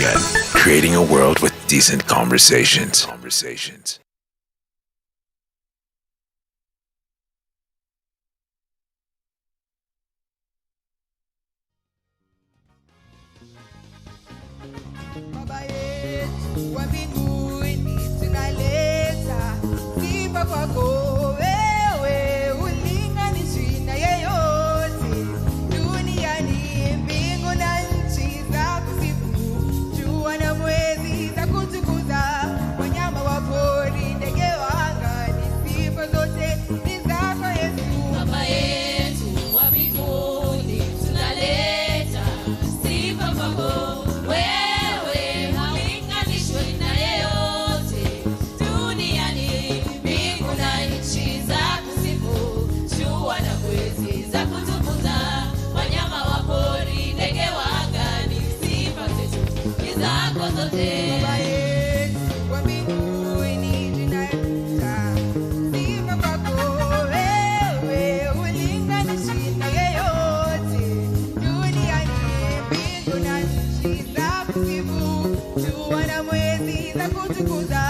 Million, creating a world with decent conversations. Baba yetu wa mbinguni tunaleta sifa kwako wewe, ulinganishi na yeyote duniani, mbingu na nchi za kusifu, jua na mwezi za kutukuza, wanyama wa pori, ndege wa angani, sifa zote ni zako Yesu. Baba yetu wa mbinguni tunaleta sifa kwako wewe, haulinganishwi na yeyote duniani, mbingu na nchi za kusifu, jua na mwezi za kutukuza, wanyama wa pori, ndege wa angani, sifa zetu ni zako zote. Baba yetu wa mbinguni tunaleta sifa kwako wewe, ulinganishi na yeyote duniani, mbingu na nchi za kusifu, jua na mwezi za kutukuza,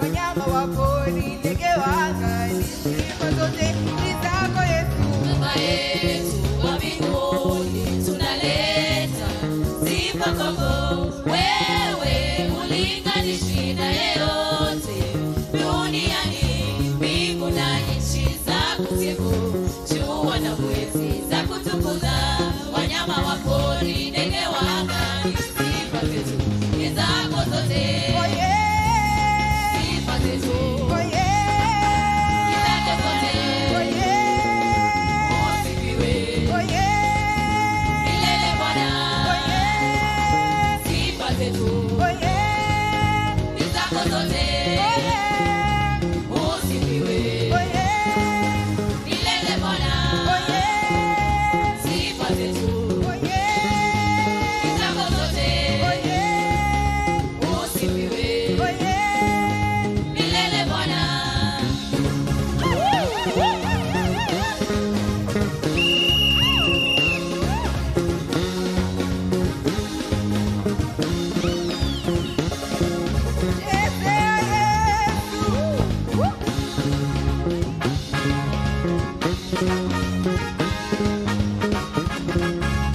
wanyama wa pori, ndege wa angani, sifa zote ni zako Yesu. Baba yetu wa mbinguni tunaleta sifa kwako wewe, ulinganishi na yeyote duniani, mbingu na nchi za kusifu, jua na mwezi za kutukuza, wanyama wa pori, ndege wa angani, sifa zetu ni zako zote. Sifa zetu ni zako zote. Usifiwe milele Bwana. Sifa zetu ni zako zote. Usifiwe milele Bwana. Sifa zetu ni zako zote. Usifiwe milele Bwana.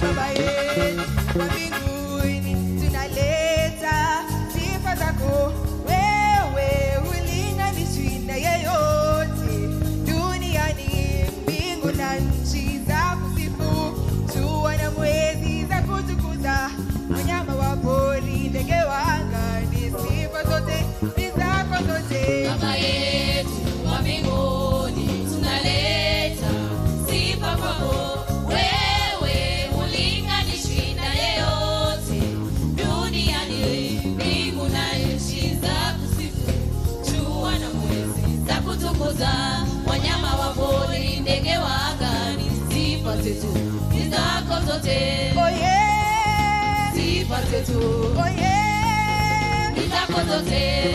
Baba yetu wa mbinguni tunaleta sifa zako wewe, ulinganishwi na yeyote duniani, mbingu na nchi za kusifu, jua na mwezi za kutukuza, wanyama wa pori, ndege wa angani, sifa zote ni zako zote. Baba yetu wa mbinguni tunaleta sifa kwako wewe, ulinganishwi na yeyote duniani, mbingu na nchi za kusifu, jua na mwezi za kutukuza, wanyama wa pori, ndege wa angani, sifa zetu ni zako zote. Sifa zetu ni zako zote.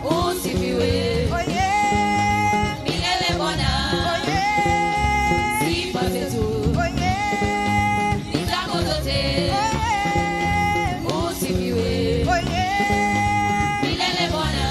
Usifiwe milele Bwana. Sifa zetu ni zako zote. Usifiwe milele Bwana.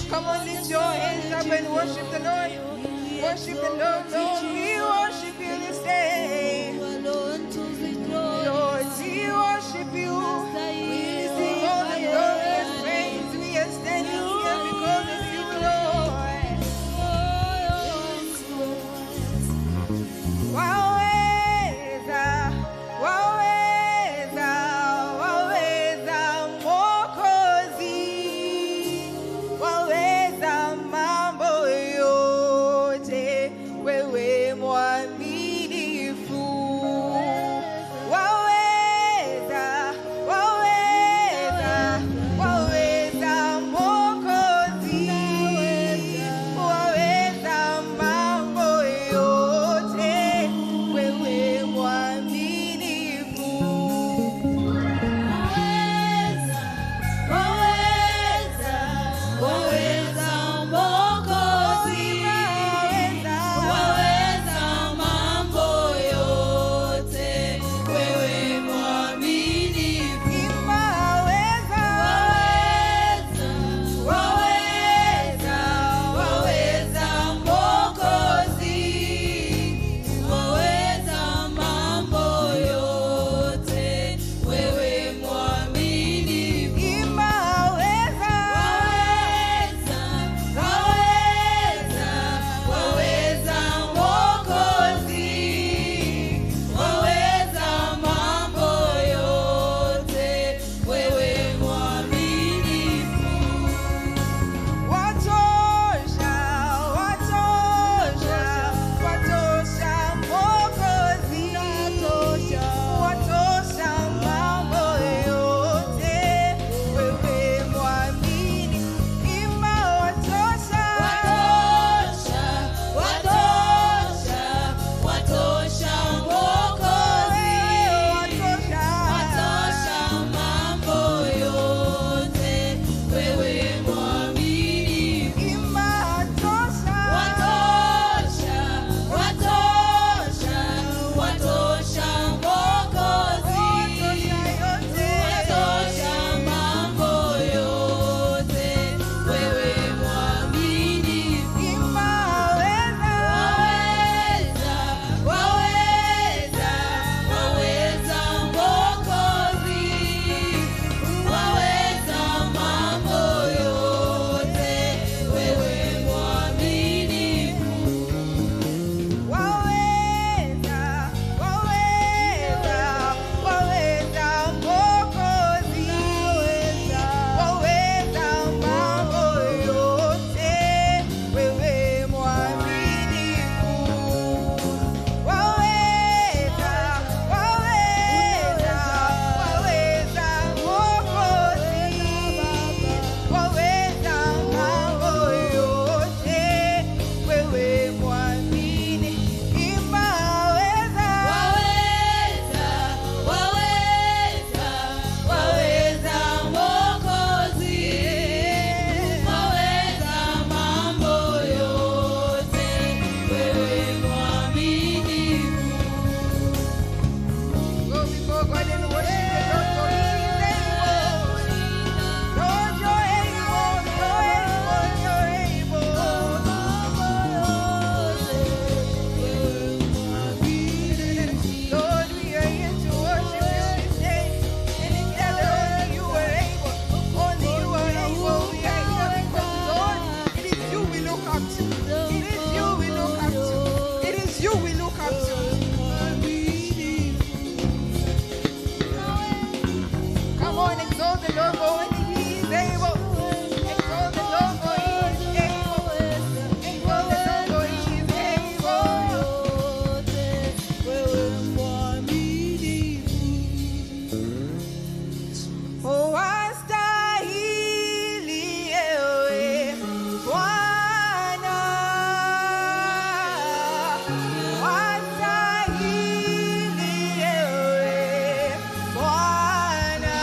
Come on, lift your hands up and worship the Lord. Worship the Lord, Lord. We worship you this day. Lord, we worship you worship the Lord, for He is able. Lord, you're able, you're able, you're able. Lord, we are here to worship you this day and declare that only you are able. Only you are able. We are here because, Lord, it is you we look up to. It is you we look up to. It is you we look up to. Come on, exalt the Lord, for only He is able. Exalt the Lord, for He is able. Exalt the Lord, for He is able. Oh, astahili ewe Bwana. Astahili ewe Bwana.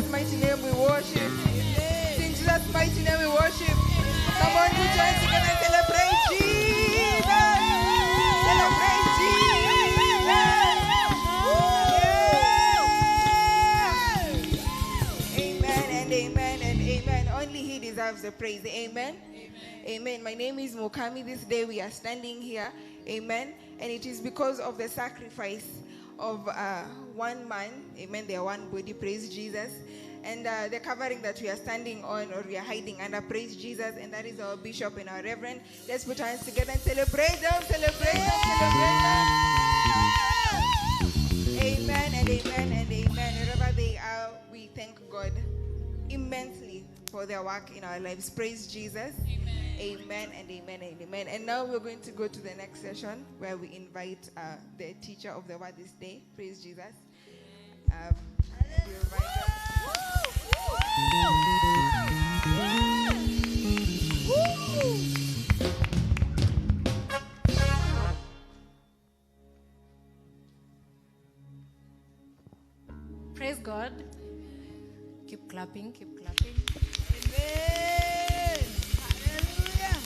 Jesus' mighty name we worship. In Jesus' mighty name we worship. Come on, put your hands together and celebrate Jesus. Celebrate Jesus. Yeah. Amen and amen and amen. Only He deserves the praise. Amen. Amen. My name is Mokami. This day we are standing here. Amen. And it is because of the sacrifice of one man. Amen. They are one body. Praise Jesus. And the covering that we are standing on or we are hiding under, praise Jesus. And that is our bishop and our reverend. Let's put our hands together and celebrate them. Celebrate them. Celebrate them. Amen and amen and amen. Wherever they are, we thank God immensely for their work in our lives. Praise Jesus. Amen and amen and amen. And now we're going to go to the next session where we invite the teacher of the word this day. Praise Jesus. We invite Praise God. Keep clapping, keep clapping. Amen. Hallelujah.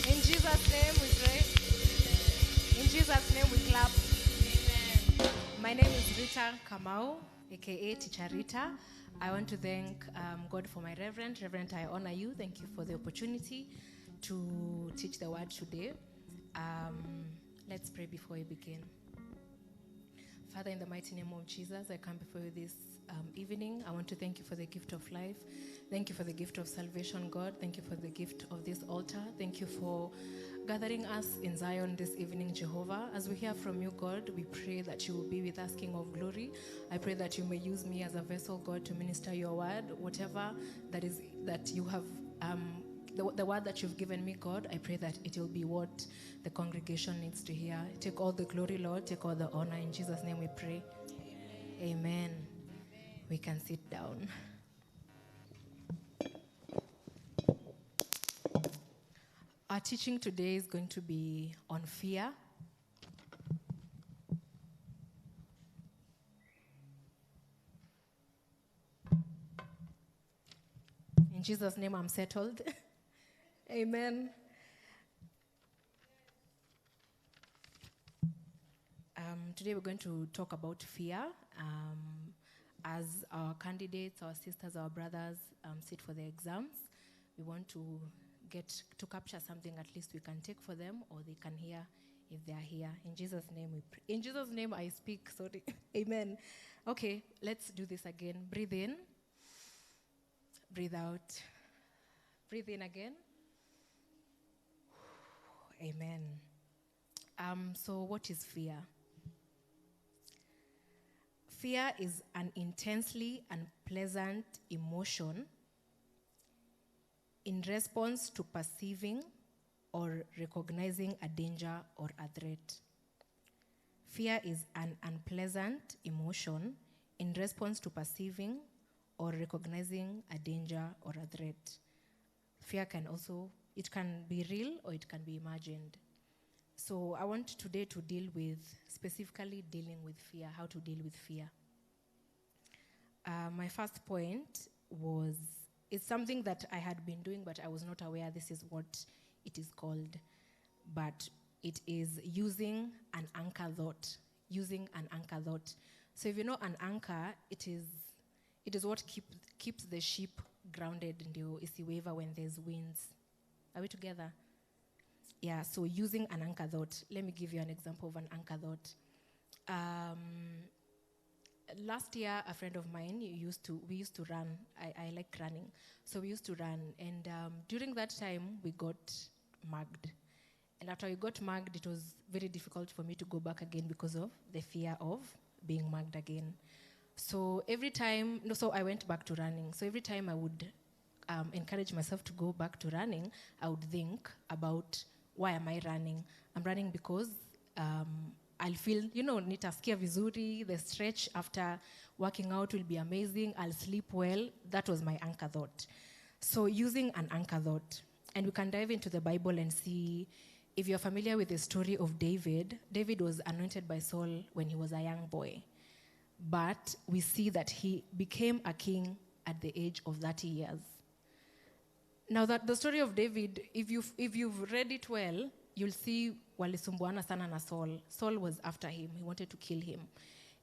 In Jesus' name we pray. In Jesus' name we clap. Amen. My name is Rita Kamau, aka Teacher Rita. I want to thank God for my reverend. Reverend, I honor you. Thank you for the opportunity to teach the word today. Let's pray before we begin. Father, in the mighty name of Jesus, I come before you this evening. I want to thank you for the gift of life. Thank you for the gift of salvation, God. Thank you for the gift of this altar. Thank you for gathering us in Zion this evening, Jehovah. As we hear from you, God, we pray that you will be with us, King of glory. I pray that you may use me as a vessel, God, to minister your word. Whatever that you have, the word that you've given me, God, I pray that it will be what the congregation needs to hear. Take all the glory, Lord. Take all the honor. In Jesus' name we pray. Amen. We can sit down. Our teaching today is going to be on fear. In Jesus' name, I'm settled. Amen. Today we're going to talk about fear. As our candidates, our sisters, our brothers sit for the exams, we want to get to capture something at least we can take for them or they can hear if they are here. In Jesus' name we pray. In Jesus' name I speak, sorry. Amen. Okay, let's do this again. Breathe in. Breathe out. Breathe in again. Amen. So what is fear? Fear is an intensely unpleasant emotion in response to perceiving or recognizing a danger or a threat. Fear is an unpleasant emotion in response to perceiving or recognizing a danger or a threat. Fear can be real or it can be imagined. So I want today to deal with specifically dealing with fear, how to deal with fear. My first point was, it's something that I had been doing, but I was not aware this is what it is called. But it is using an anchor thought. Using an anchor thought. So if you know an anchor, it is what keeps the ship grounded ndio isiweva when there's winds. Are we together? Yeah, so using an anchor thought. Let me give you an example of an anchor thought. Last year, a friend of mine, we used to run. I like running. So we used to run. And during that time, we got mugged. And after we got mugged, it was very difficult for me to go back again because of the fear of being mugged again. So I went back to running. So every time I would encourage myself to go back to running, I would think about, why am I running? I'm running because I'll feel, nitaskia vizuri, the stretch after working out will be amazing, I'll sleep well. That was my anchor thought. So using an anchor thought, and we can dive into the Bible and see, if you're familiar with the story of David, David was anointed by Saul when he was a young boy. But we see that he became a king at the age of 30 years. Now that the story of David, if you've read it well, you'll see walisumbuana sana na Saul. Saul was after him. He wanted to kill him.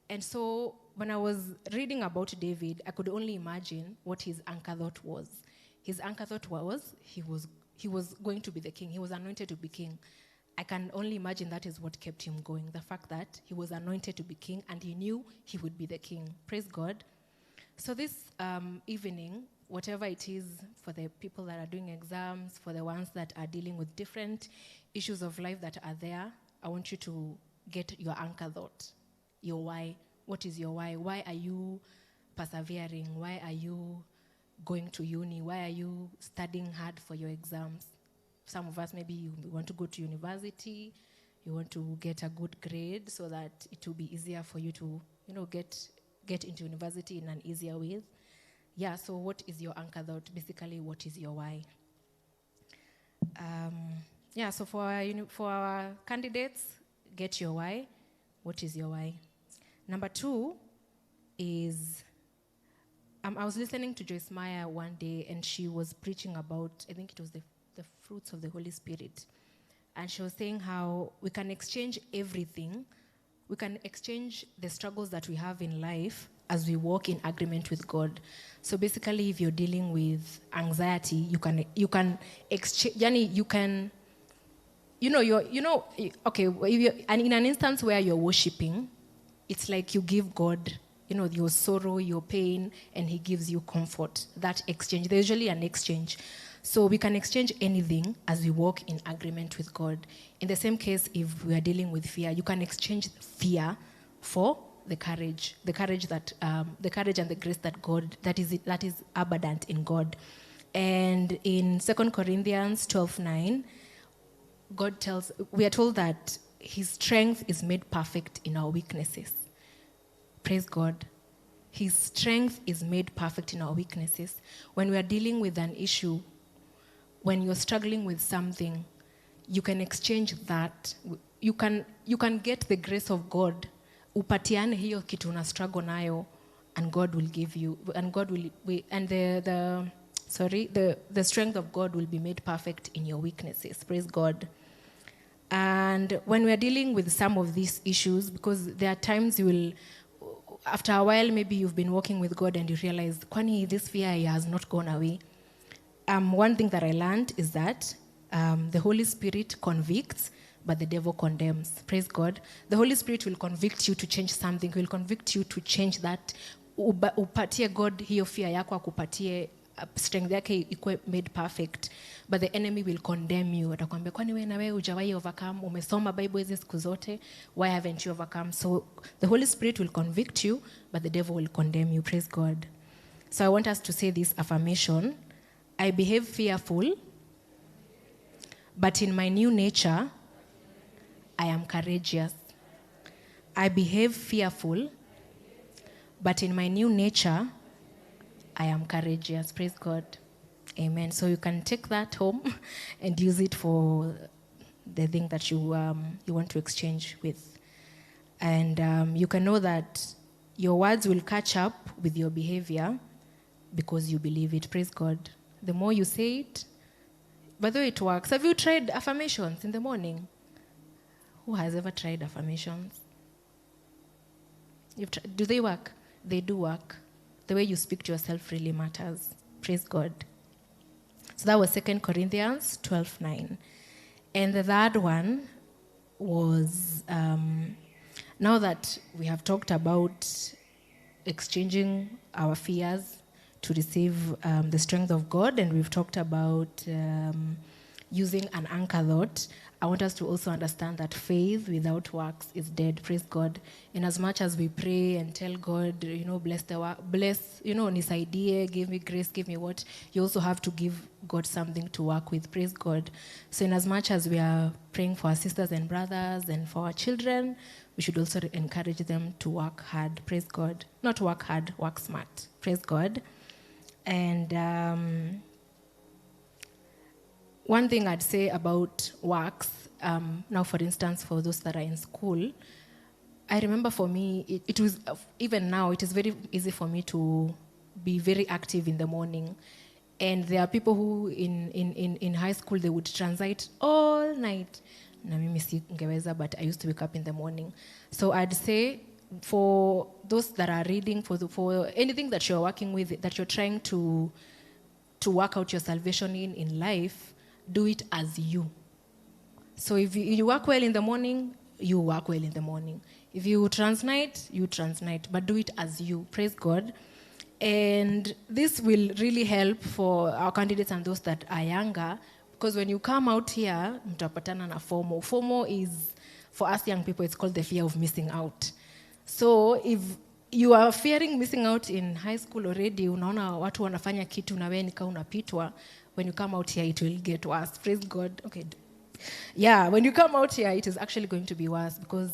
And so when I was reading about David, I could only imagine what his anchor thought was. His anchor thought was he was going to be the king. He was anointed to be king. I can only imagine that is what kept him going. The fact that he was anointed to be king and he knew he would be the king. Praise God. So this evening, whatever it is for the people that are doing exams, for the ones that are dealing with different issues of life that are there, I want you to get your anchor thought, your why. What is your why? Why are you persevering? Why are you going to uni? Why are you studying hard for your exams? Some of us, maybe you want to go to university, you want to get a good grade so that it will be easier for you to, get into university in an easier way. Yeah, so what is your anchor thought? Basically, what is your why? So for our candidates, get your why. What is your why? Number 2 is, I was listening to Joyce Meyer one day, and she was preaching about, I think it was the fruits of the Holy Spirit. And she was saying how we can exchange everything. We can exchange the struggles that we have in life as we walk in agreement with God. So basically, if you're dealing with anxiety, you can exchange, okay, and in an instance where you're worshiping, it's like you give God, your sorrow, your pain, and he gives you comfort. That exchange, there's usually an exchange. So we can exchange anything as we walk in agreement with God. In the same case, if we are dealing with fear, you can exchange fear for the courage and the grace that God, that is abundant in God. And in 2 Corinthians 12:9, we are told that his strength is made perfect in our weaknesses. Praise God. His strength is made perfect in our weaknesses. When we are dealing with an issue, when you're struggling with something, you can exchange that. You can get the grace of God. Upatiane hiyo kitu una struggle nayo, and God will give you, and God will, and the strength of God will be made perfect in your weaknesses. Praise God. And when we're dealing with some of these issues, because there are times you will, after a while, maybe you've been walking with God and you realize, kwani this fear has not gone away. One thing that I learned is that the Holy Spirit convicts, but the devil condemns. Praise God. The Holy Spirit will convict you to change something. He will convict you to change that. Upatie God hiyo fear yako, akupatie strength yake ikuwe made perfect. But the enemy will condemn you. Atakwambia, kwani wewe na wewe hujawahi overcome? Umesoma Bible hizi siku zote. Why haven't you overcome? So the Holy Spirit will convict you, but the devil will condemn you. Praise God. So I want us to say this affirmation. I behave fearful, but in my new nature, I am courageous. I behave fearful, but in my new nature, I am courageous. Praise God. Amen. So you can take that home and use it for the thing that you want to exchange with. And you can know that your words will catch up with your behavior because you believe it. Praise God. The more you say it, by the way, it works. Have you tried affirmations in the morning? Who has ever tried affirmations? Do they work? They do work. The way you speak to yourself really matters. Praise God. So that was 2 Corinthians 12:9. And the third one was, now that we have talked about exchanging our fears to receive the strength of God, and we've talked about using an anchor thought, I want us to also understand that faith without works is dead. Praise God. In as much as we pray and tell God, bless the work, bless, nisaidie, give me grace, give me what, you also have to give God something to work with. Praise God. So in as much as we are praying for our sisters and brothers and for our children, we should also encourage them to work hard. Praise God. Not work hard, work smart. Praise God. And one thing I'd say about works, now for instance, for those that are in school, I remember for me, it was, even now, it is very easy for me to be very active in the morning. And there are people who in high school, they would translate all night. Na mimi singeweza, but I used to wake up in the morning. So I'd say for those that are reading, for anything that you're working with, that you're trying to work out your salvation in life, do it as you. So if you work well in the morning, you work well in the morning. If you transnight, you transnight, but do it as you. Praise God. And this will really help for our candidates and those that are younger, because when you come out here, mtapatana na FOMO. FOMO is, for us young people, it's called the fear of missing out. So if you are fearing missing out in high school already, unaona watu wanafanya kitu na wewe nika unapitwa, when you come out here, it will get worse. Praise God. Okay. Yeah, when you come out here, it is actually going to be worse because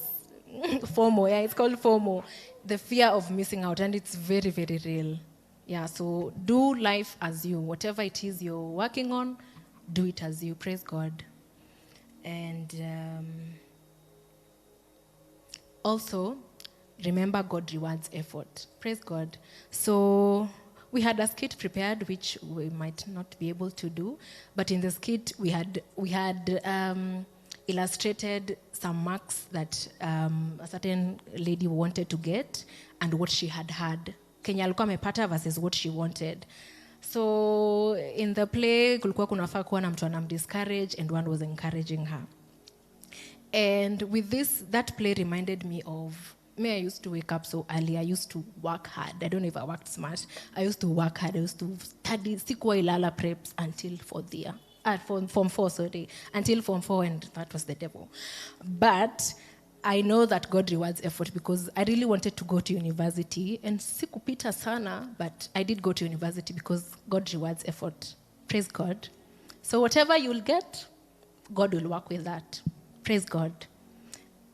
FOMO, it's called FOMO, the fear of missing out, and it's very, very real. Yeah, so do life as you. Whatever it is you're working on, do it as you. Praise God. And also, remember God rewards effort. Praise God. So we had a skit prepared, which we might not be able to do, but in the skit we had illustrated some marks that a certain lady wanted to get and what she had had. Kenya alikuwa amepata versus what she wanted. So in the play, kulikuwa kunafaa kuwa na mtu anamdiscourage and one was encouraging her. And with this, that play reminded me of me. I used to wake up so early. I used to work hard. I don't know if I worked smart. I used to work hard. I used to study sikuwa ilala preps until fourth year. Form 4, sorry. Until Form 4, and that was the devil. But I know that God rewards effort because I really wanted to go to university. And sikupita sana, but I did go to university because God rewards effort. Praise God. So whatever you'll get, God will work with that. Praise God.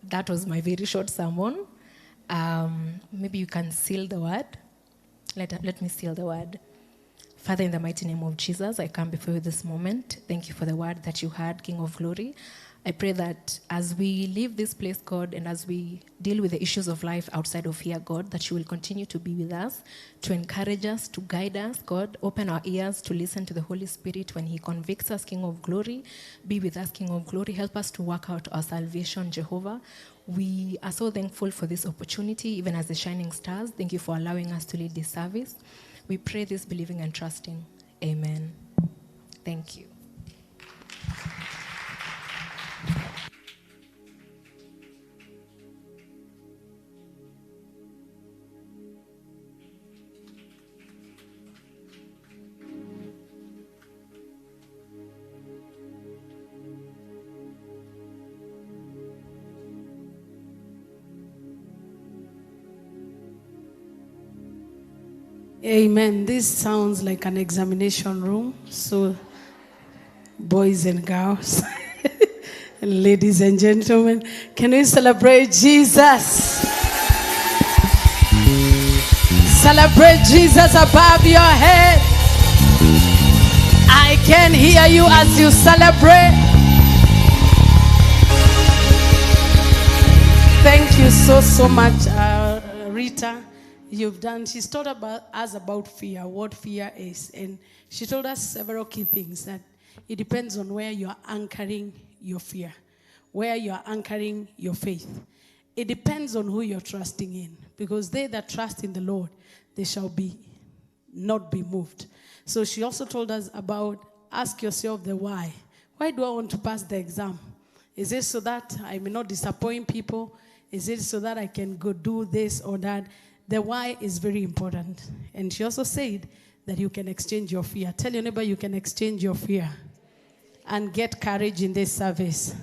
That was my very short sermon. Maybe you can seal the word. Let me seal the word. Father, in the mighty name of Jesus, I come before you this moment. Thank you for the word that you had, King of Glory. I pray that as we leave this place, God, and as we deal with the issues of life outside of here, God, that you will continue to be with us, to encourage us, to guide us, God. Open our ears to listen to the Holy Spirit when he convicts us, King of Glory. Be with us, King of Glory. Help us to work out our salvation, Jehovah. We are so thankful for this opportunity, even as the shining stars. Thank you for allowing us to lead this service. We pray this believing and trusting. Amen. Thank you. Amen. This sounds like an examination room. So, boys and girls, ladies and gentlemen, can we celebrate Jesus? Celebrate Jesus above your head. I can hear you as you celebrate. Thank you so much, Rita. You've done. She's told us about fear, what fear is. And she told us several key things, that it depends on where you are anchoring your fear, where you are anchoring your faith. It depends on who you're trusting in. Because they that trust in the Lord, they shall not be moved. So she also told us about, ask yourself the why. Why do I want to pass the exam? Is it so that I may not disappoint people? Is it so that I can go do this or that? The why is very important. And she also said that you can exchange your fear. Tell your neighbor you can exchange your fear. and get courage in this service.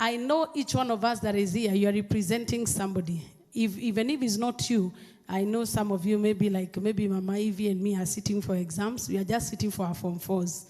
I know each one of us that is here, you are representing somebody. Even if it's not you, I know some of you maybe Mama Evie and me are sitting for exams. We are just sitting for our Form 4s.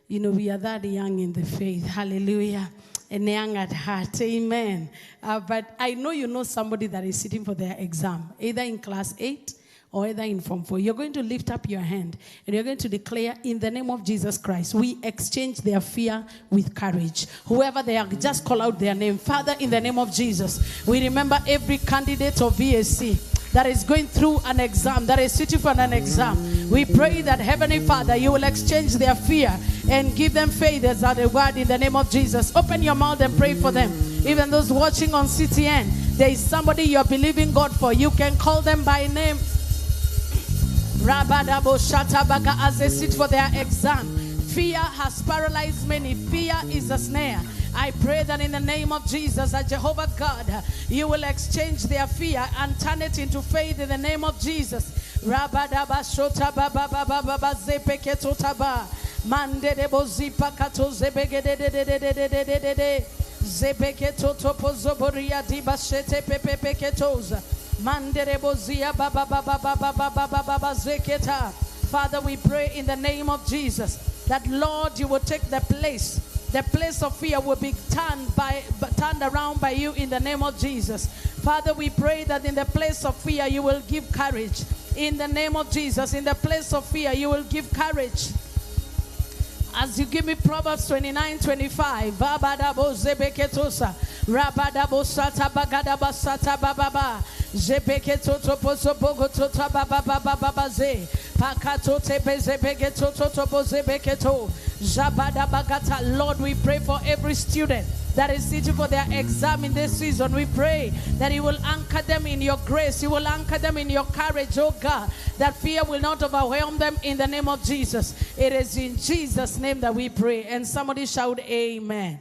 You know, we are that young in the faith. Hallelujah. And young at heart. Amen. But I know you know somebody that is sitting for their exam, either in class 8 or either in Form 4. You're going to lift up your hand and you're going to declare, in the name of Jesus Christ, we exchange their fear with courage. Whoever they are, just call out their name. Father, in the name of Jesus, we remember every candidate of VSC that is going through an exam, that is sitting for an exam. We pray that, Heavenly Father, you will exchange their fear and give them faith as a word in the name of Jesus. Open your mouth and pray for them. Even those watching on CTN, there is somebody you're believing God for. You can call them by name. Rabadabo Shatabaga, as they sit for their exam. Fear has paralyzed many. Fear is a snare. I pray that in the name of Jesus, that Jehovah God, you will exchange their fear and turn it into faith in the name of Jesus. Rabadaba Shotababa Zepeketotaba Mandebo Zipakato Zebegede Zebeketotopo Zoboria Dibashete Pepeketoza Manderebo Zia Baba Zeketa. Father, we pray in the name of Jesus that, Lord, you will take the place of fear will be turned around by you in the name of Jesus. Father, we pray that in the place of fear you will give courage. In the name of Jesus, in the place of fear you will give courage. As you give me Proverbs 29:25, Babadabo Zebeketosa, Rabadabo Sata Bagadaba Sata Bababa, Zebeketoto Pozobogoto Baba Ze, Pakato Tepe Zebeketo Zebeketo, Zabada Bagata. Lord, we pray for every student that is sitting for their exam in this season. We pray that you will anchor them in your grace. You will anchor them in your courage, oh God, that fear will not overwhelm them in the name of Jesus. It is in Jesus' name that we pray. And somebody shout amen.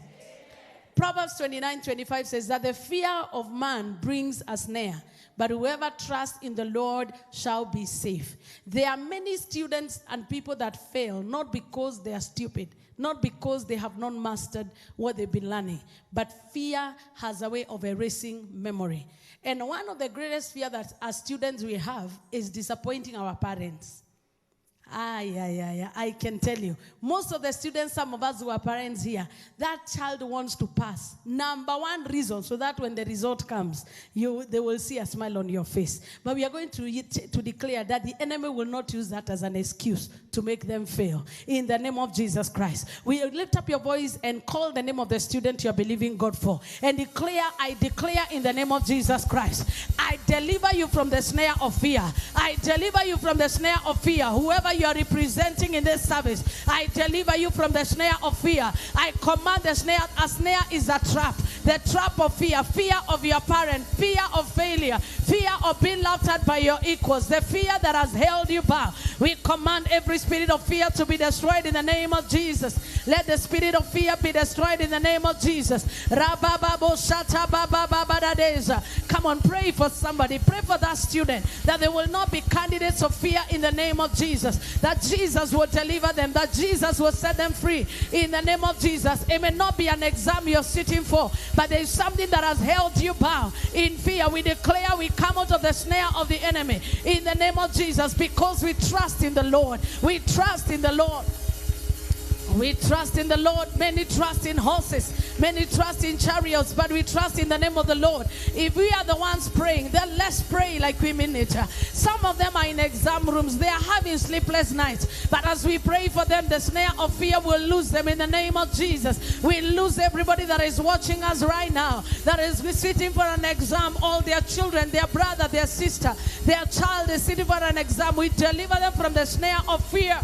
Proverbs 29:25 says that the fear of man brings a snare, but whoever trusts in the Lord shall be safe. There are many students and people that fail, not because they are stupid, not because they have not mastered what they've been learning, but fear has a way of erasing memory. And one of the greatest fear that as students we have is disappointing our parents. I can tell you, most of the students, some of us who are parents here, that child wants to pass. Number one reason, so that when the result comes, they will see a smile on your face. But we are going to declare that the enemy will not use that as an excuse to make them fail. In the name of Jesus Christ, we lift up your voice and call the name of the student you are believing God for, and declare, I declare in the name of Jesus Christ, I deliver you from the snare of fear. I deliver you from the snare of fear. Whoever you are representing in this service, I deliver you from the snare of fear. I command the snare. A snare is a trap. The trap of fear. Fear of your parent. Fear of failure. Fear of being laughed at by your equals. The fear that has held you back. We command every spirit of fear to be destroyed in the name of Jesus. Let the spirit of fear be destroyed in the name of Jesus. Come on, pray for somebody. Pray for that student, that they will not be candidates of fear in the name of Jesus. That Jesus will deliver them. That Jesus will set them free in the name of Jesus. It may not be an exam you're sitting for, but there is something that has held you bound in fear. We declare we come out of the snare of the enemy in the name of Jesus, because we trust in the Lord. We trust in the Lord. We trust in the Lord. Many trust in horses, many trust in chariots, but we trust in the name of the Lord. If we are the ones praying, then let's pray like we mean it. Some of them are in exam rooms. They are having sleepless nights. But as we pray for them, the snare of fear will lose them in the name of Jesus. We lose everybody that is watching us right now, that is sitting for an exam. All their children, their brother, their sister, their child is sitting for an exam. We deliver them from the snare of fear.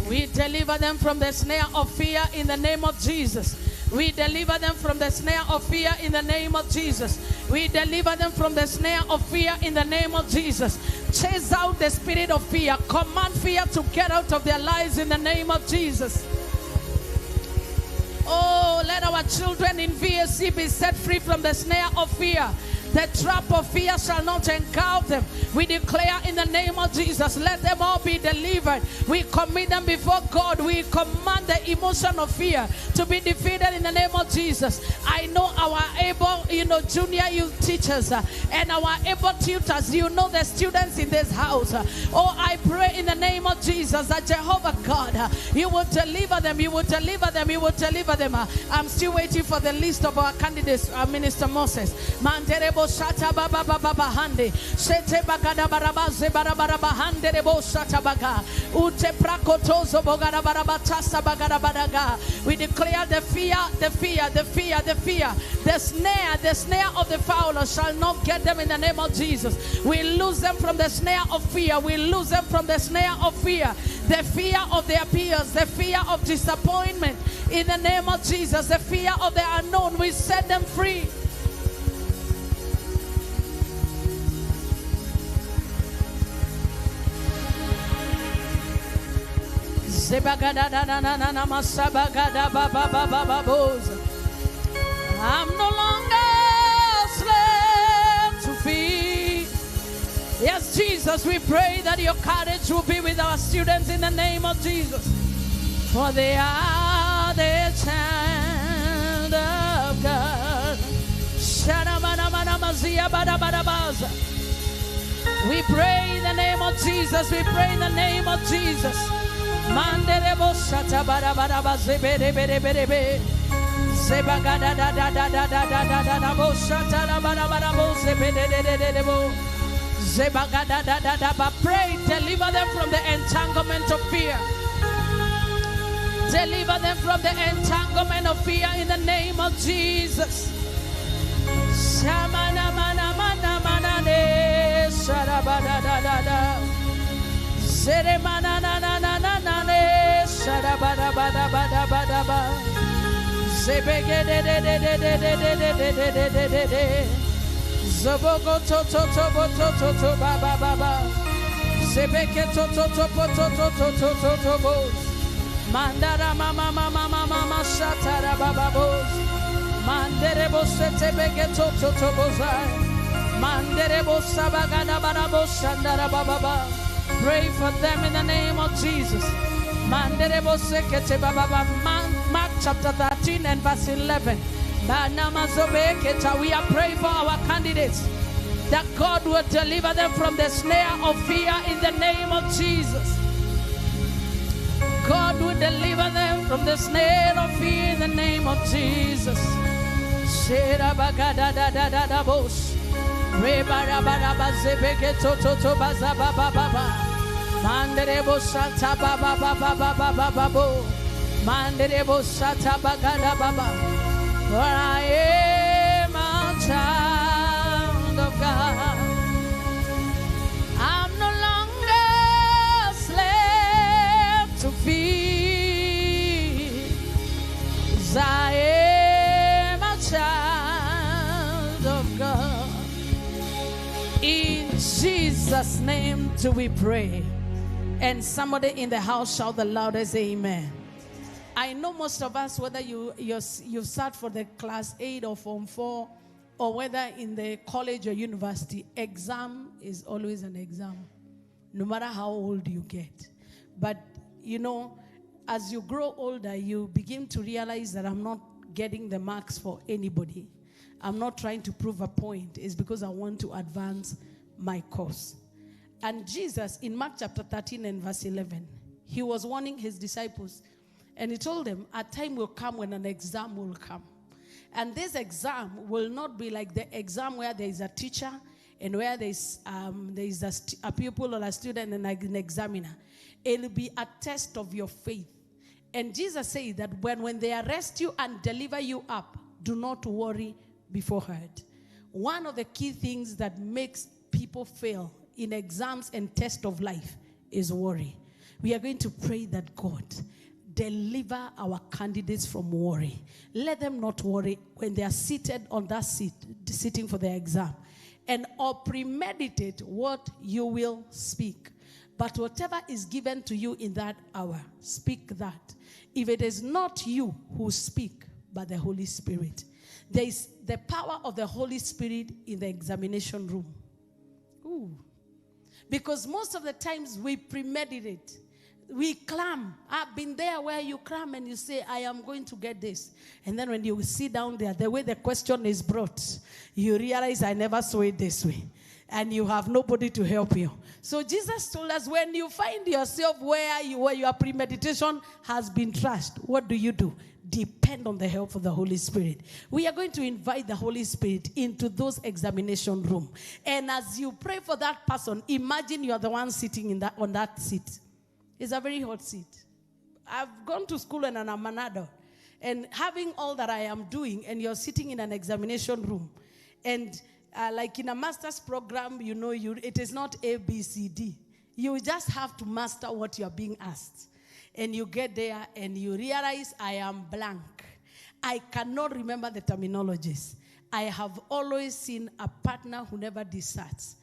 We deliver them from the snare of fear in the name of Jesus. We deliver them from the snare of fear in the name of Jesus. We deliver them from the snare of fear in the name of Jesus. Chase out the spirit of fear. Command fear to get out of their lives in the name of Jesus. Oh, let our children in VSC be set free from the snare of fear. The trap of fear shall not engulf them. We declare in the name of Jesus, let them all be delivered. We commit them before God. We command the emotion of fear to be defeated in the name of Jesus. I know our able, junior youth teachers and our able tutors, the students in this house. Oh, I pray in the name of Jesus that Jehovah God, you will deliver them. You will deliver them. You will deliver them. I'm still waiting for the list of our candidates, Minister Moses. Manderebo shata baba baba hande. Shete bagada baraba zebara baraba hande rebo shata baga. Ute prakotozo bogara baraba tasa bagara badaga. We declare the fear, the fear, the fear, the fear. The snare of the fowler shall not get them in the name of Jesus. We lose them from the snare of fear. We lose them from the snare of fear. The fear of their peers, the fear of disappointment. In the name of Jesus, the fear of the unknown, we set them free. I'm no longer slave to fear. Yes, Jesus, we pray that your courage will be with our students in the name of Jesus. For they are the child of God. We pray in the name of Jesus. We pray in the name of Jesus. Manderebo shata bara bara ba zebe de be de be de be. Zeba ga da da da da da da da da da bo shata la bara bara bo zebe de de de de bo. Zeba ga da da da da ba. Pray, deliver them from the entanglement of fear. Deliver them from the entanglement of fear in the name of Jesus. Shamana mana mana mana de sharabada da da da. Zere mana na na na na na de sharabada bada bada bada ba. Zebege de de de de de de de de de de de de de. Zobogo to to to bo to to to ba ba ba ba. Zebeke to to to po to to to to to to bo. Mandara mama mama mama shatara baba bo. Mandere bo sete bege to to to bo zai. Mandere bo sabagana bara bo shandara baba ba. Pray for them in the name of Jesus. Manderebo sekete baba ba. Mark chapter 13 and verse 11. We are praying for our candidates that God will deliver them from the snare of fear in the name of Jesus. God will deliver them from the snare of fear in the name of Jesus. Shera bagada da da da da bosh. Rebara bara bazebeke to to to baza baba baba. Manderebo shata baba baba baba baba bo. Manderebo shata bagada baba. For I am a child of God. I'm no longer slave to fear. I am a child of God. In Jesus' name do we pray. And somebody in the house shout the loudest amen. I know most of us, whether you sat for the class 8 or form 4, or whether in the college or university, exam is always an exam, no matter how old you get. But, as you grow older, you begin to realize that I'm not getting the marks for anybody. I'm not trying to prove a point. It's because I want to advance my course. And Jesus, in Mark chapter 13 and verse 11, he was warning his disciples. And he told them, a time will come when an exam will come. And this exam will not be like the exam where there is a teacher and where there is a pupil or a student and an examiner. It will be a test of your faith. And Jesus said that when they arrest you and deliver you up, do not worry beforehand. One of the key things that makes people fail in exams and tests of life is worry. We are going to pray that God deliver our candidates from worry. Let them not worry when they are seated on that seat, sitting for their exam. And or premeditate what you will speak. But whatever is given to you in that hour, speak that. If it is not you who speak, but the Holy Spirit, there is the power of the Holy Spirit in the examination room. Ooh. Because most of the times we premeditate. We clam. I've been there where you clam and you say, I am going to get this. And then when you sit down there, the way the question is brought, you realize I never saw it this way. And you have nobody to help you. So Jesus told us, when you find yourself where your premeditation has been trashed, what do? Depend on the help of the Holy Spirit. We are going to invite the Holy Spirit into those examination room. And as you pray for that person, imagine you are the one sitting on that seat. It's a very hot seat. I've gone to school and I'm an adult. And having all that I am doing, and you're sitting in an examination room. And like in a master's program, it is not A, B, C, D. You just have to master what you're being asked. And you get there and you realize I am blank. I cannot remember the terminologies. I have always seen a partner who never deserts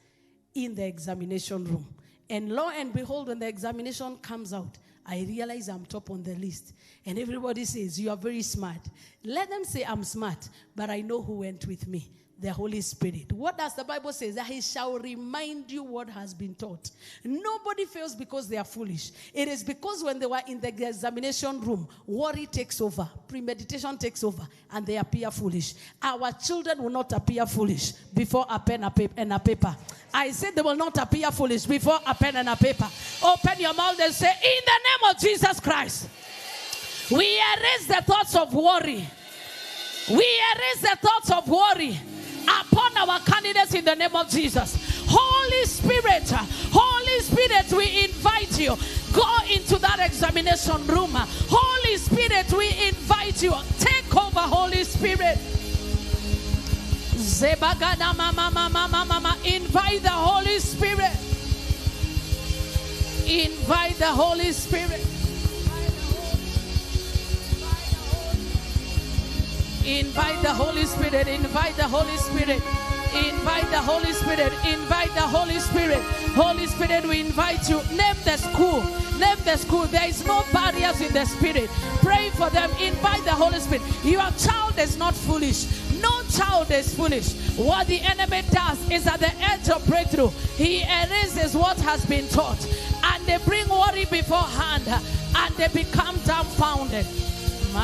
in the examination room. And lo and behold, when the examination comes out, I realize I'm top on the list. And everybody says, you are very smart. Let them say I'm smart, but I know who went with me. The Holy Spirit. What does the Bible say? That he shall remind you what has been taught. Nobody fails because they are foolish. It is because when they were in the examination room, worry takes over, premeditation takes over, and they appear foolish. Our children will not appear foolish before a pen and a paper. I said they will not appear foolish before a pen and a paper. Open your mouth and say, in the name of Jesus Christ, we erase the thoughts of worry. We erase the thoughts of worry upon our candidates in the name of Jesus. Holy Spirit, we invite you. Go into that examination room. Holy Spirit, we invite you. Take over, Holy Spirit. Zebagada mama. Invite the Holy Spirit. Invite the Holy Spirit. Invite the Holy Spirit. Invite the Holy Spirit. Invite the Holy Spirit. Invite the Holy Spirit. Holy Spirit, we invite you. Name the school. Name the school. There is no barriers in the Spirit. Pray for them. Invite the Holy Spirit. Your child is not foolish. No child is foolish. What the enemy does is at the edge of breakthrough, he erases what has been taught. And they bring worry beforehand. And they become dumbfounded. We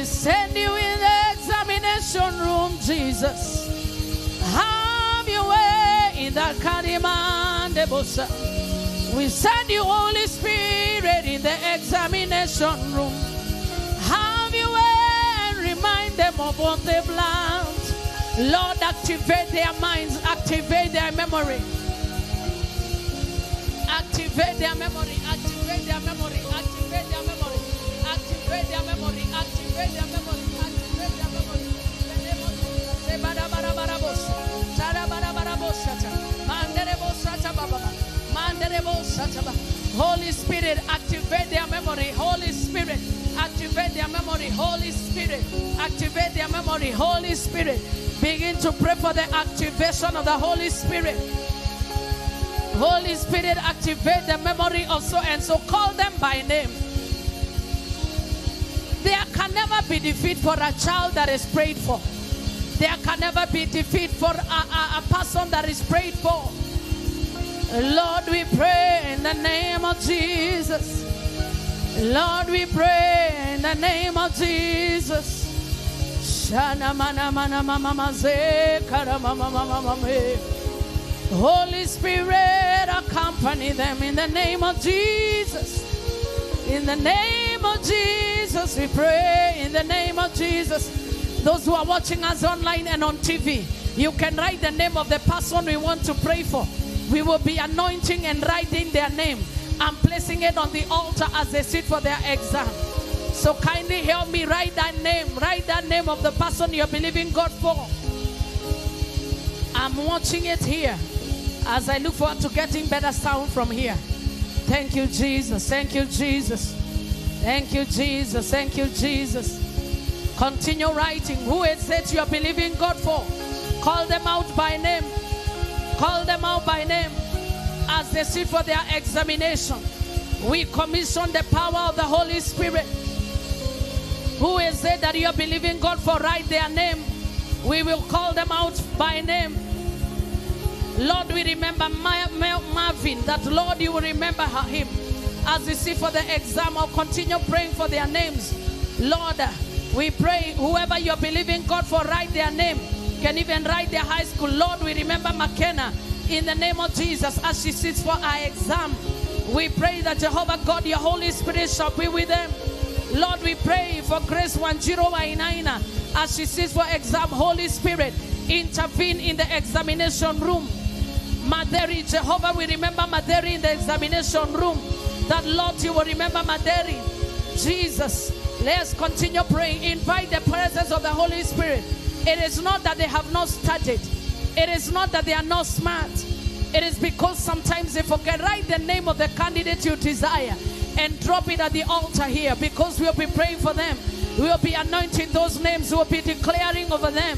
send you in the examination room, Jesus. Have your way in the Karimandebosa. We send you, Holy Spirit, in the examination room. Have your way and remind them of what they've learned. Lord, activate their minds, activate their memory. Activate their memory, activate their memory, activate their memory, activate their memory, activate their memory, activate their memory. Holy Spirit, activate their memory. Holy Spirit, activate their memory. Holy Spirit, activate their memory. Holy Spirit, begin to pray for the activation of the Holy Spirit. Holy Spirit, activate the memory of so and so. Call them by name. There can never be defeat for a child that is prayed for. There can never be defeat for a person that is prayed for. Lord, we pray in the name of Jesus. Lord, we pray in the name of Jesus. Holy Spirit, accompany them in the name of Jesus. In the name of Jesus, we pray in the name of Jesus. Those who are watching us online and on TV, you can write the name of the person we want to pray for. We will be anointing and writing their name and placing it on the altar as they sit for their exam. So kindly help me write that name of the person you're believing God for. I'm watching it here as I look forward to getting better sound from here. Thank you, Jesus. Thank you, Jesus. Thank you, Jesus. Thank you, Jesus. Continue writing. Who is it you're believing God for? Call them out by name. Call them out by name. as they sit for their examination. We commission the power of the Holy Spirit. Who is it that you are believing God for? Write their name. We will call them out by name. Lord, we remember Marvin, that Lord, you will remember him as they sit for the exam. Or continue praying for their names. Lord, we pray whoever you're believing God for, write their name. Can even write their high school. Lord, we remember McKenna in the name of Jesus as she sits for our exam. We pray that Jehovah God, your Holy Spirit shall be with them. Lord, we pray for Grace Wanjiro Wainaina as she sits for exam. Holy Spirit, intervene in the examination room. Maderi, Jehovah, we remember Maderi in the examination room. That Lord, you will remember Maderi. Jesus, let's continue praying. Invite the presence of the Holy Spirit. It is not that they have not studied. It is not that they are not smart. It is because sometimes they forget. Write the name of the candidate you desire and drop it at the altar here, because we'll be praying for them. We'll be anointing those names. We'll be declaring over them.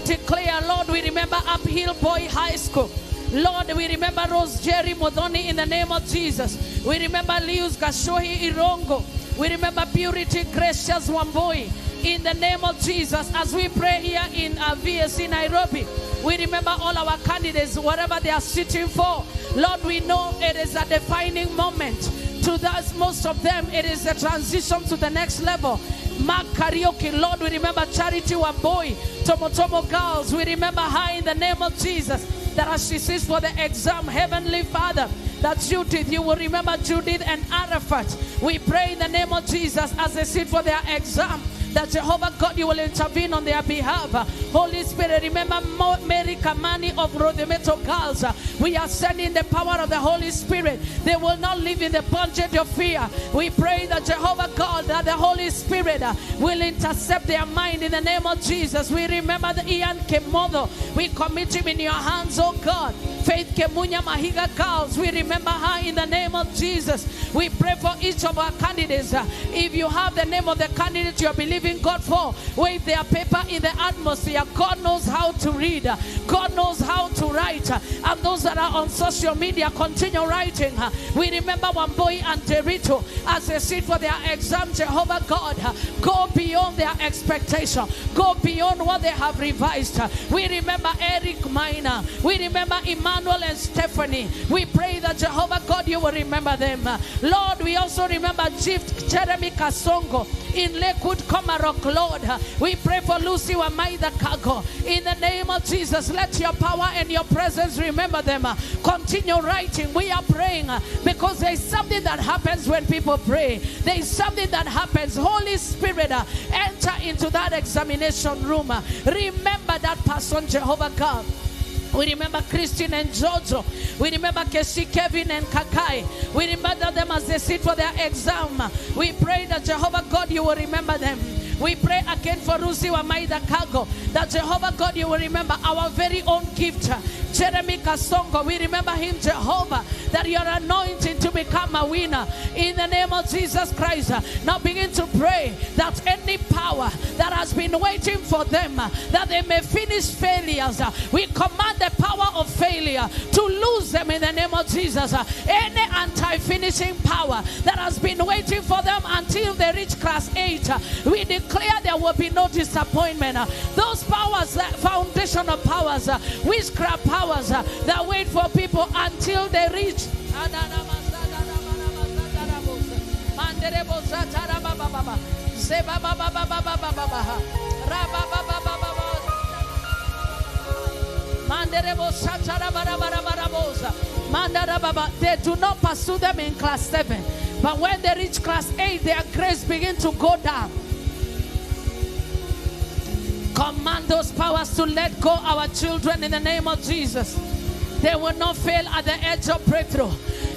Declare, Lord, we remember Uphill Boy High School. Lord, we remember Rose Jerry Modoni in the name of Jesus. We remember Lius Gashohi Irongo. We remember Purity Gracious Wamboi in the name of Jesus. As we pray here in VSC Nairobi, we remember all our candidates, whatever they are sitting for. Lord, we know it is a defining moment. To those, most of them, it is a transition to the next level. Mark Karaoke, Lord, we remember Charity Wamboi, Tomotomo Girls. We remember her in the name of Jesus. That as she sits for the exam, Heavenly Father, that Judith, you will remember Judith and Arafat. We pray in the name of Jesus as they sit for their exam, that Jehovah God, you will intervene on their behalf. Holy Spirit, remember Mary Kamani of Rodemeto Girls. We are sending the power of the Holy Spirit. They will not live in the bondage of fear. We pray that Jehovah God, that the Holy Spirit will intercept their mind in the name of Jesus. We remember the Ian Kemodo. We commit him in your hands, oh God. Faith Kemunya Mahiga Girls, we remember her in the name of Jesus. We pray for each of our candidates. If you have the name of the candidate you are believing God for, wave their paper in the atmosphere. God knows how to read. God knows how to write. And those that are on social media, continue writing. We remember Wamboi and Terito as they sit for their exam. Jehovah God, go beyond their expectation. Go beyond what they have revised. We remember Eric Minor. We remember Emmanuel and Stephanie. We pray that Jehovah God, you will remember them. Lord, we also remember Chief Jeremy Kasongo in Lakewood, Komarok. Lord, we pray for Lucy Wamaida Kago. In the name of Jesus, let your power and your presence remember them. Continue writing. We are praying because there is something that happens when people pray. There is something that happens. Holy Spirit, enter into that examination room. Remember that person, Jehovah God. We remember Christine and Jojo. We remember Keshi, Kevin and Kakai. We remember them as they sit for their exam. We pray that Jehovah God, you will remember them. We pray again for Rusi Wamaida Kago, that Jehovah God, you will remember our very own gift, Jeremy Kasongo. We remember him, Jehovah, that you are anointing to become a winner in the name of Jesus Christ. Now begin to pray that any power that has been waiting for them, that they may finish failures, we command the power of failure to lose them in the name of Jesus. Any anti-finishing power that has been waiting for them until they reach class 8, we declare there will be no disappointment. Those powers, foundational powers, witchcraft powers that wait for people until they reach. They do not pursue them in class 7, but when they reach class 8, their grades begin to go down. Command those powers to let go our children in the name of Jesus. They will not fail at the edge of breakthrough.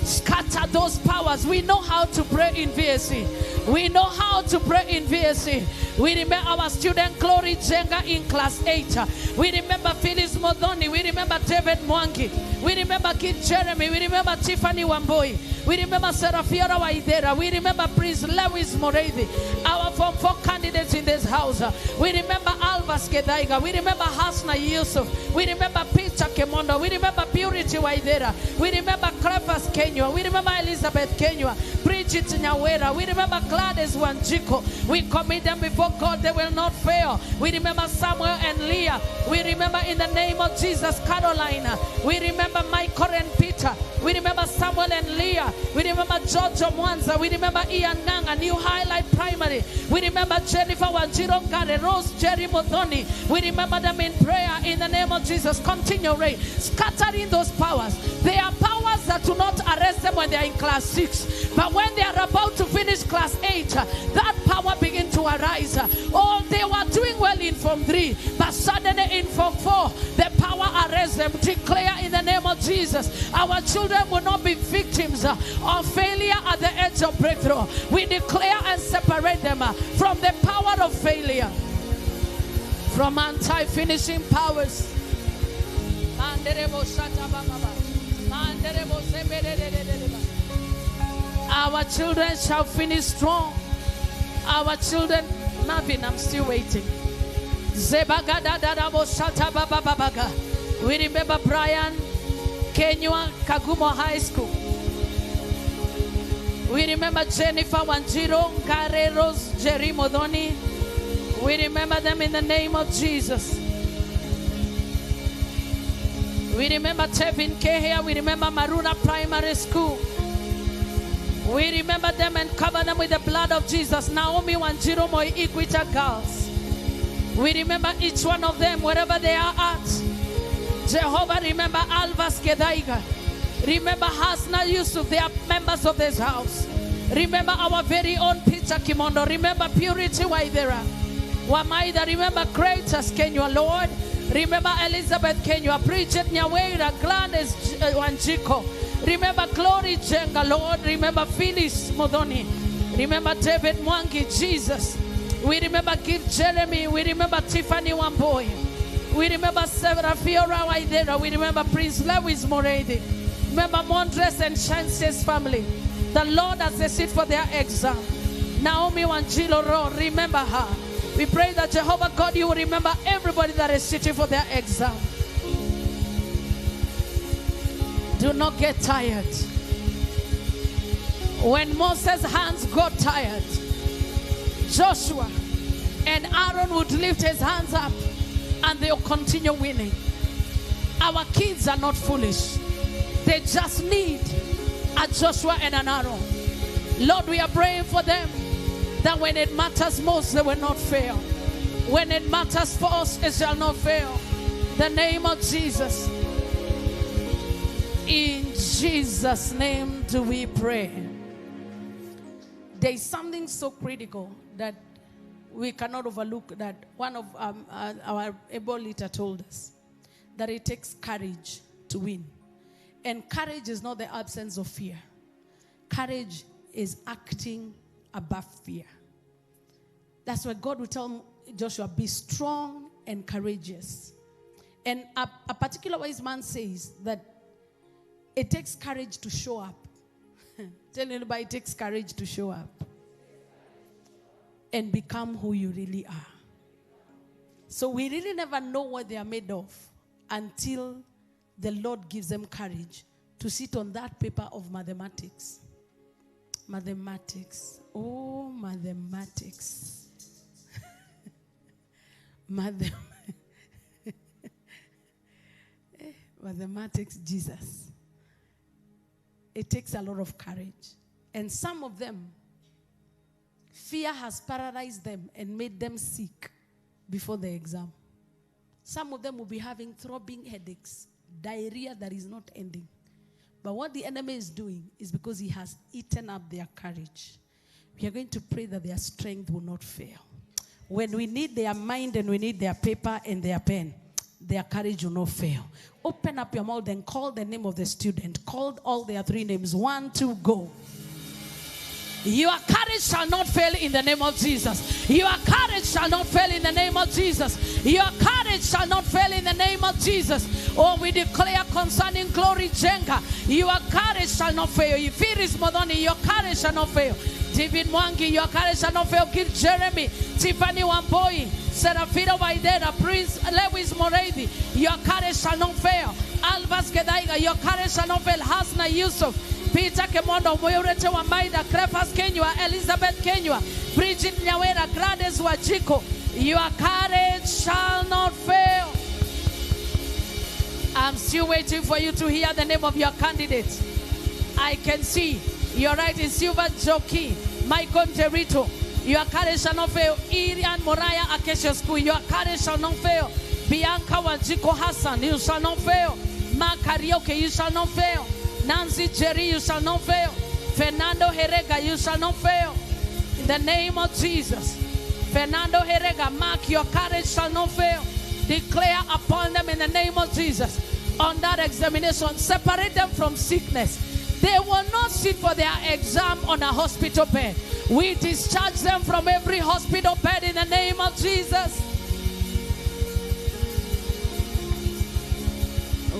Scatter those powers. We know how to pray in VSC. We know how to pray in VSC. We remember our student Glory Jenga in class 8. We remember Phyllis Modoni. We remember David Mwangi. We remember Kid Jeremy. We remember Tiffany Wamboi. We remember Serafiora Waidera. We remember Prince Lewis Moreidi. Our Form 4 candidates in this house. We remember Alvas Kedaiga. We remember Hasna Yusuf. We remember Peter Kemondo. We remember Purity Waidera. We remember Krepas Kenya. We remember Elizabeth Kenya. Bridget Nyawera. We remember Gladys Wanjiko. We commit them before God. They will not fail. We remember Samuel and Leah. We remember in the name of Jesus Carolina. We remember Michael and Peter. We remember Samuel and Leah. We remember Jojo Mwanza. We remember Ian Nanga, New Highlight Primary. We remember Jennifer Wanjiro Gare, Rose Jerry Modoni. We remember them in prayer in the name of Jesus. Continue, Ray. Scattering those powers. There are powers that do not arrest them when they are in class 6. But when they are about to finish class 8, that power begins to arise. Oh, they were doing well in Form 3, but suddenly in Form 4, the power arrests them. Declare in the name of Jesus, our children will not be victims of failure at the edge of breakthrough. We declare and separate them from the power of failure, from anti-finishing powers. Our children shall finish strong. Our children, Marvin, I'm still waiting. We remember Brian Kenywa Kagumo High School. We remember Jennifer Wanjiro Guerreros Jerry Modoni. We remember them in the name of Jesus. We remember Tevin Kehia. We remember Maruna Primary School. We remember them and cover them with the blood of Jesus. Naomi Wanjiro Moi Equita Girls. We remember each one of them wherever they are at. Jehovah, remember Alvas Kedaiga. Remember Hasna Yusuf. They are members of this house. Remember our very own Peter Kimondo. Remember Purity Waidera. Wamaida. Remember Kratos Kenya, Lord. Remember Elizabeth Kenya. Bridget Nyawera. Gladys Wanjiko. Remember Glory Jenga, Lord. Remember Phyllis Modoni. Remember David Mwangi, Jesus. We remember Kid Jeremy. We remember Tiffany Wamboi. We remember Serafiora Waidera. We remember Prince Lewis Moreidi. Remember Mondres and Chance's family. The Lord has a seat for their exam. Naomi Wanjilo Ro, remember her. We pray that Jehovah God, you will remember everybody that is sitting for their exam. Do not get tired. When Moses' hands got tired, Joshua and Aaron would lift his hands up and they'll continue winning. Our kids are not foolish. They just need a Joshua and an Aaron. Lord, we are praying for them that when it matters most, they will not fail. When it matters for us, it shall not fail. The name of Jesus. In Jesus' name do we pray. There is something so critical that we cannot overlook, that one of our able leader told us, that it takes courage to win. And courage is not the absence of fear. Courage is acting above fear. That's why God will tell Joshua, be strong and courageous. And a particular wise man says that it takes courage to show up. Tell anybody, it takes courage to show up and become who you really are. So we really never know what they are made of until the Lord gives them courage to sit on that paper of mathematics. Mathematics. Oh, mathematics. Mathematics, Jesus. It takes a lot of courage. And some of them, fear has paralyzed them and made them sick before the exam. Some of them will be having throbbing headaches, diarrhea that is not ending. But what the enemy is doing is because he has eaten up their courage. We are going to pray that their strength will not fail. When we need their mind and we need their paper and their pen, their courage will not fail. Open up your mouth and call the name of the student. Call all their 3 names. 1, 2, go. Your courage shall not fail in the name of Jesus. Your courage shall not fail in the name of Jesus. Your courage shall not fail in the name of Jesus. Oh, we declare concerning Glory Jenga, your courage shall not fail. If it is Modoni, your courage shall not fail. David Mwangi, your courage shall not fail. Give Jeremy, Tiffany Wamboi, Serafina Waidera, Prince Lewis Moredi, your courage shall not fail. Albas Kedaiga, your courage shall not fail. Hasna Yusuf, Peter Kemondo, Moyorete Wambaida, Krefas Kenywa, Elizabeth Kenywa, Bridget Nyawera, Grades Wajiko, your courage shall not fail. I'm still waiting for you to hear the name of your candidate. I can see you're right in Silver Joki, Michael Terito. Your courage shall not fail. Irian Moraya Acacia School, your courage shall not fail. Bianca Wajiko Hassan, you shall not fail. Mark Karioke, you shall not fail. Nancy Jerry, you shall not fail. Fernando Herega, you shall not fail. In the name of Jesus. Fernando Herega, Mark, your courage shall not fail. Declare upon them in the name of Jesus. On that examination, separate them from sickness. They will not sit for their exam on a hospital bed. We discharge them from every hospital bed in the name of Jesus.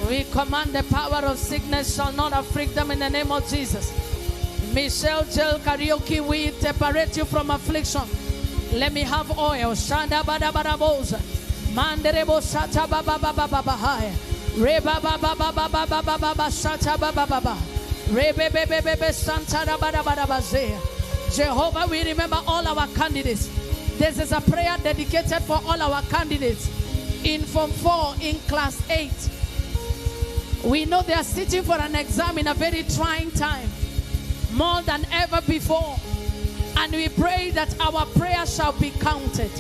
We command the power of sickness shall not afflict them in the name of Jesus. Michelle Jel Karaoke, we separate you from affliction. Let me have oil. Shanda bada bada boza. Manderebo shata baba baba baba haya. Reba baba baba baba baba shata baba baba. Rebe bebe bebe santa bada bada bazea. Jehovah, we remember all our candidates. This is a prayer dedicated for all our candidates in Form 4, in Class 8. We know they are sitting for an exam in a very trying time, more than ever before. And we pray that our prayer shall be counted,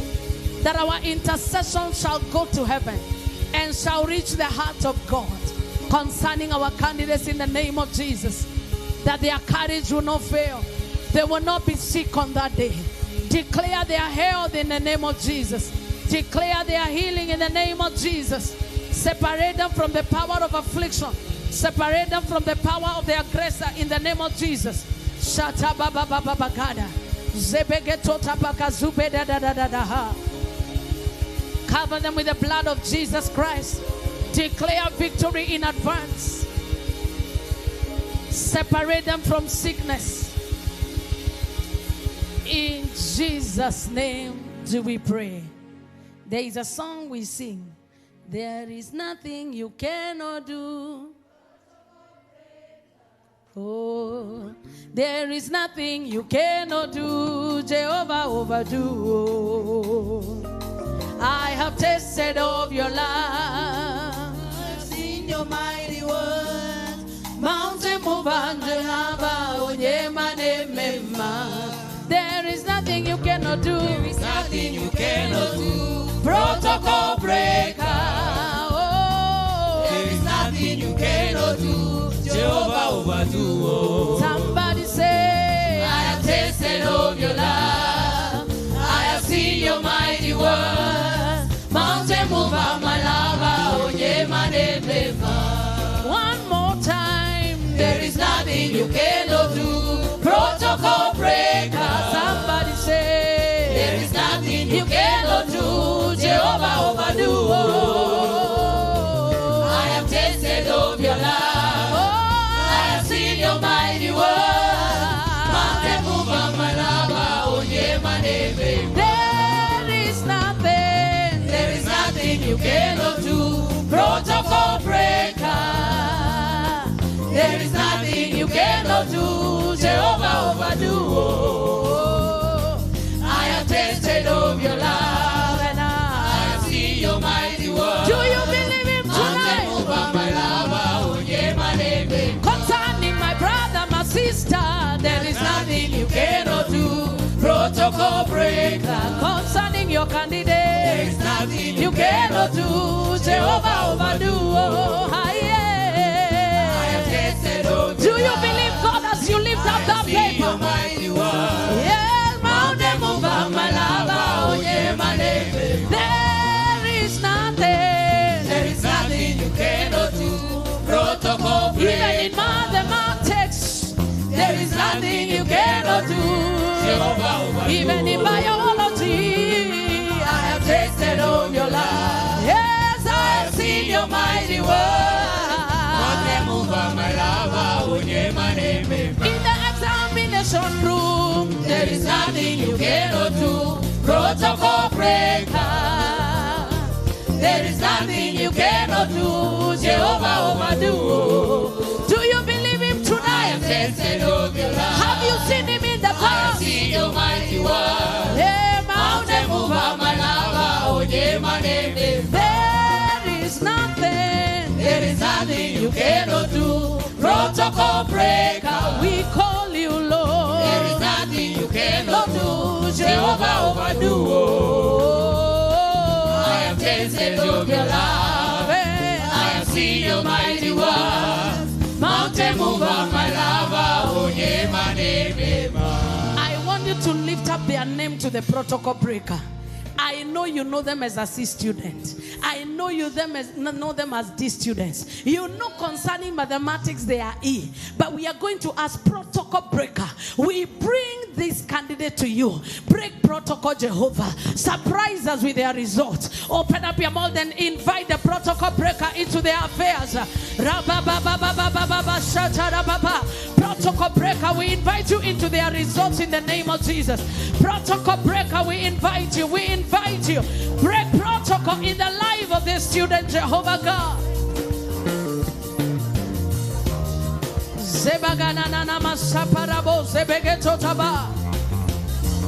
that our intercession shall go to heaven and shall reach the heart of God concerning our candidates in the name of Jesus, that their courage will not fail. They will not be sick on that day. Declare their health in the name of Jesus. Declare their healing in the name of Jesus. Separate them from the power of affliction. Separate them from the power of the aggressor in the name of Jesus. Shata baba baba bagada. Zebegeto tapaka zube da da da da da. Cover them with the blood of Jesus Christ. Declare victory in advance. Separate them from sickness. In Jesus' name do we pray. There is a song we sing. There is nothing you cannot do. Oh, there is nothing you cannot do. Jehovah overdo. I have tasted of your love. I've seen your mighty words. Mountain mover, Jehovah, Onyemane Mema. There is nothing you cannot do. There is nothing you cannot do. Protocol breaker. Oh, there is nothing you cannot do. Jehovah overdo. Oh. Somebody say, I have tasted of your love. I have seen your mighty words. Mountain mover, my lover. Oh, yeah, my name. One more time. There is nothing you cannot do. Protocol breaker. Somebody say, there is nothing you cannot do. Jehovah overdo. Oh, I have tasted of your love. Oh, I have seen your mighty word. Mountain mover, my lover. Oh, yeah, my name. There is nothing you cannot do. Protocol breaker. There is nothing you cannot do. Jehovah overdo. Oh, I have tasted of your love, and I have seen your mighty word. Do you believe him tonight? Mountain my lover, oh yeah, my name. Concerning my brother, my sister, there is nothing you cannot do. Protocol breaker. Concerning your candidate, there is nothing you cannot do. Jehovah overdo. Oh, do you believe God as you lift up that paper? Yes, mountain mover, my lover, oh yeah, my name. There is nothing Even in biology, I have tasted of your love. Yes, I have seen your mighty word. In the examination room, there is nothing you cannot do. Protocol breaker. There is nothing you cannot do. Jehovah overdo. Do you believe him tonight? Have you seen him in the past? Your mighty word. Hey, mountain mover, my lover. There is nothing you cannot do. Protocol breaker, we call you Lord. There is nothing you cannot do. Jehovah overdo. I have tasted of your love. I have seen your mighty works. Mountain mover, my lover. I want you to lift up their name to the protocol breaker. I know you know them as a C student. I know know them as D students. You know concerning mathematics they are E. But we are going to ask protocol breaker. We bring this candidate to you. Break protocol, Jehovah. Surprise us with their results. Open up your mouth and invite the protocol breaker into their affairs. Protocol breaker, we invite you into their results in the name of Jesus. Protocol breaker, we invite you. We invite you. Break protocol in the life of this student, Jehovah God.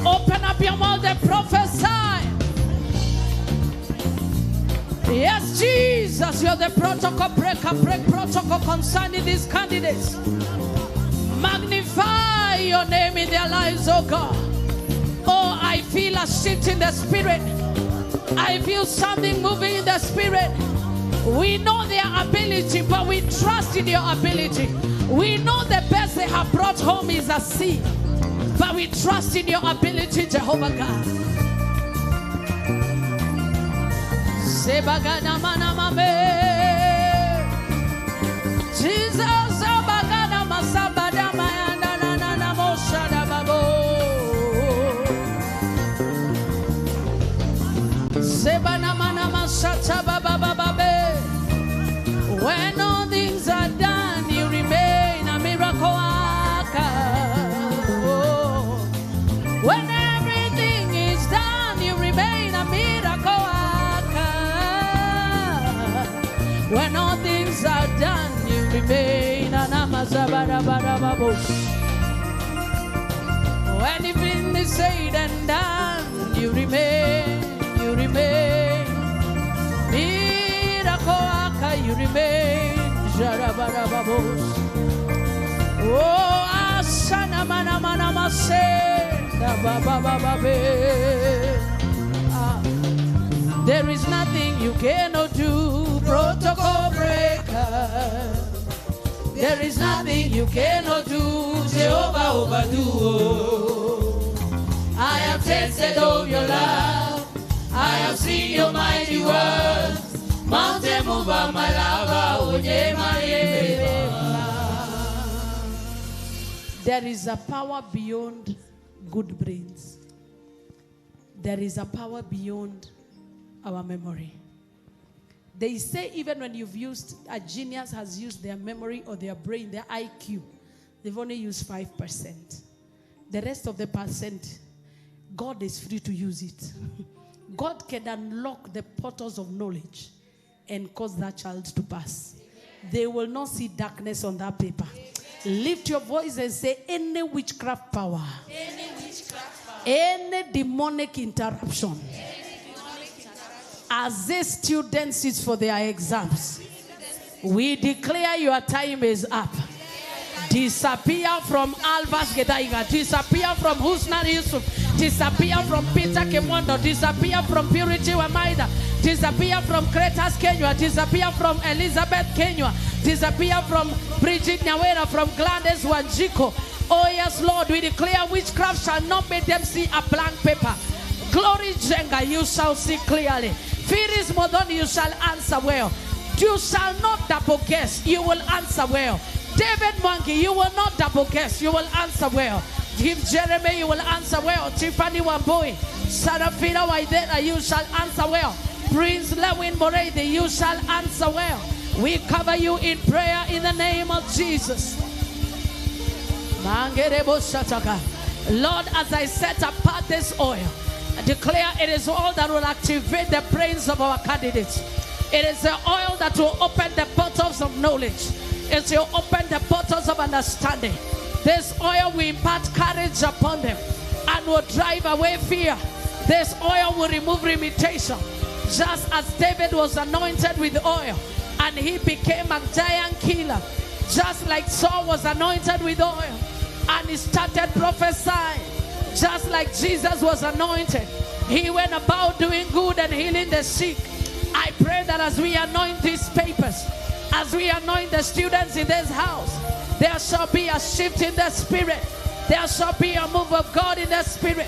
Open up your mouth and prophesy. Yes, Jesus, you're the protocol breaker. Break protocol concerning these candidates. Magnify your name in their lives, oh God. Oh, I feel a shift in the spirit. I feel something moving in the spirit. We know their ability, but we trust in your ability. We know the best they have brought home is a C, but we trust in your ability, Jehovah God. Jesus, when all things are done, you remain a miracle worker. When everything is done, you remain a miracle worker. When all things are done, you remain an amazabarabarabos. When everything is said and done, you remain. Miracle worker, you remain. Jarabarabos. Oh, asana mana mana mase. There is nothing you cannot do, protocol breaker. There is nothing you cannot do, Jehovah overdo. I have tasted of your love. I have seen your mighty works. Mountain mover, my lover. There is a power beyond good brains. There is a power beyond our memory. They say even when you've used, a genius has used their memory or their brain, their IQ, they've only used 5%. The rest of the percent, God is free to use it. God can unlock the portals of knowledge and cause that child to pass. They will not see darkness on that paper. Lift your voice and say, any witchcraft power, any demonic interruption, as this student sits for their exams, we declare your time is up. Disappear from Albas Gedaiga, disappear from Husna Yusuf, disappear from Peter Kemondo, disappear from Purity Wamaida, disappear from Kretas Kenya, disappear from Elizabeth Kenya, disappear from Bridget Nyawera, from Gladys Wanjiko. Oh yes, Lord, we declare witchcraft shall not make them see a blank paper. Glory Jenga, you shall see clearly. Firis Modoni, you shall answer well. You shall not double guess, you will answer well. David Monkey, you will not double guess, you will answer well. Give Jeremy, you will answer well. Tiffany Wambui, Sarafina Waidera, you shall answer well. Prince Lewin Morede, you shall answer well. We cover you in prayer in the name of Jesus. Lord, as I set apart this oil, I declare it is all that will activate the brains of our candidates. It is the oil that will open the portals of knowledge. It will open the portals of understanding. This oil will impart courage upon them and will drive away fear. This oil will remove limitation. Just as David was anointed with oil and he became a giant killer. Just like Saul was anointed with oil and he started prophesying. Just like Jesus was anointed, he went about doing good and healing the sick. I pray that as we anoint these papers, as we anoint the students in this house, there shall be a shift in the spirit. There shall be a move of God in the spirit.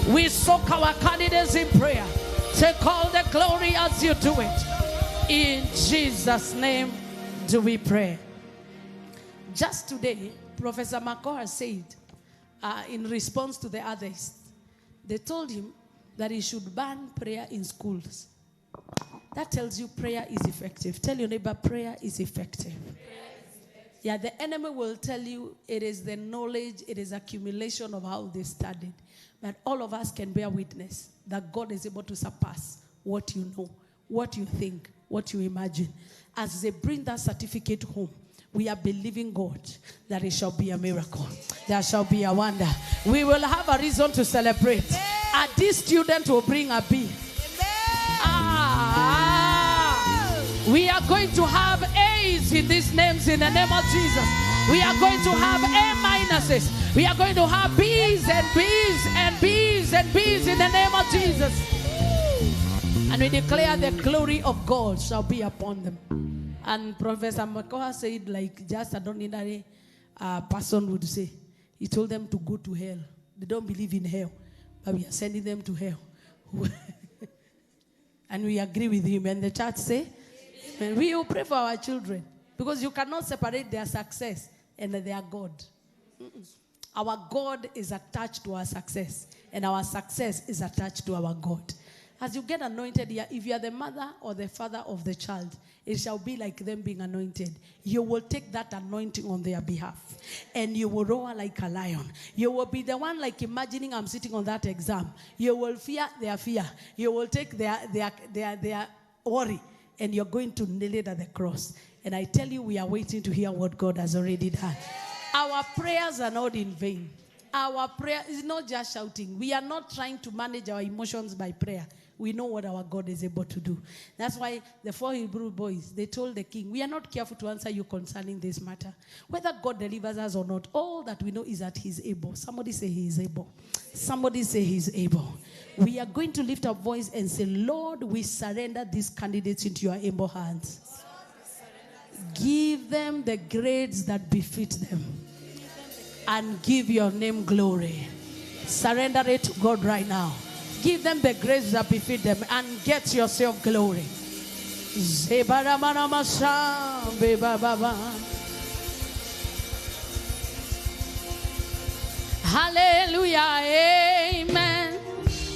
We soak our candidates in prayer. Take all the glory as you do it. In Jesus' name do we pray. Just today, Professor Makoha said, in response to the others, they told him that he should ban prayer in schools. That tells you prayer is effective. Tell your neighbor, prayer is effective. Yeah, the enemy will tell you it is the knowledge, it is accumulation of how they studied. But all of us can bear witness that God is able to surpass what you know, what you think, what you imagine. As they bring that certificate home, we are believing God that it shall be a miracle. There shall be a wonder. We will have a reason to celebrate. And this student will bring a B. We are going to have A's in these names in the name of Jesus. We are going to have A minuses. We are going to have B's and B's and B's and B's in the name of Jesus. And we declare the glory of God shall be upon them. And Professor Makoha said, like just an ordinary person would say, he told them to go to hell. They don't believe in hell, but we are sending them to hell. And we agree with him. And the church say, we will pray for our children, because you cannot separate their success and their God. Our God is attached to our success, and our success is attached to our God. As you get anointed here, if you are the mother or the father of the child, it shall be like them being anointed. You will take that anointing on their behalf, and you will roar like a lion. You will be the one like imagining I'm sitting on that exam. You will fear their fear. You will take their worry, and you're going to nail it at the cross. And I tell you, we are waiting to hear what God has already done. Our prayers are not in vain. Our prayer is not just shouting. We are not trying to manage our emotions by prayer. We know what our God is able to do. That's why the 4 Hebrew boys, they told the king, we are not careful to answer you concerning this matter. Whether God delivers us or not, all that we know is that he's able. Somebody say he is able. Somebody say he's able. We are going to lift our voice and say, Lord, we surrender these candidates into your able hands. Give them the grades that befit them. And give your name glory. Surrender it to God right now. Give them the grace that befit them and get yourself glory. Hallelujah, amen.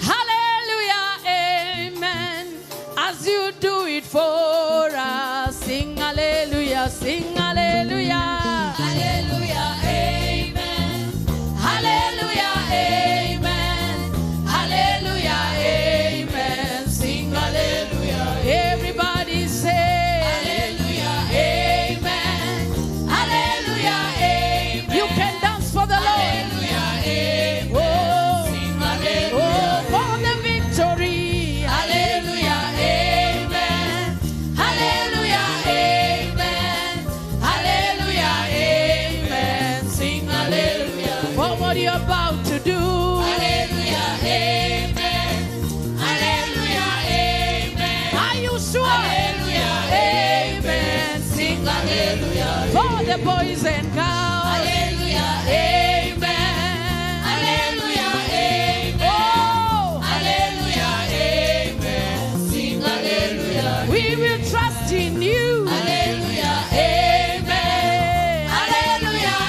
Hallelujah, amen. As you do it for us, sing hallelujah, sing hallelujah. Hallelujah, amen. Hallelujah, amen. Hallelujah, amen. Sing hallelujah. Everybody say hallelujah, amen. Hallelujah, amen. You can dance for the Lord. Hallelujah, amen. Oh, sing hallelujah. Oh, for the victory. Hallelujah, amen. Hallelujah, amen. Hallelujah, amen. Sing hallelujah. For what you're about to do. Hallelujah, amen. Hallelujah, amen. Are you sure? Hallelujah, amen. Sing hallelujah. For the boys and girls. Hallelujah, amen. Hallelujah, amen. Oh, hallelujah, amen. Sing hallelujah. We will trust in you. Hallelujah, amen. Hallelujah,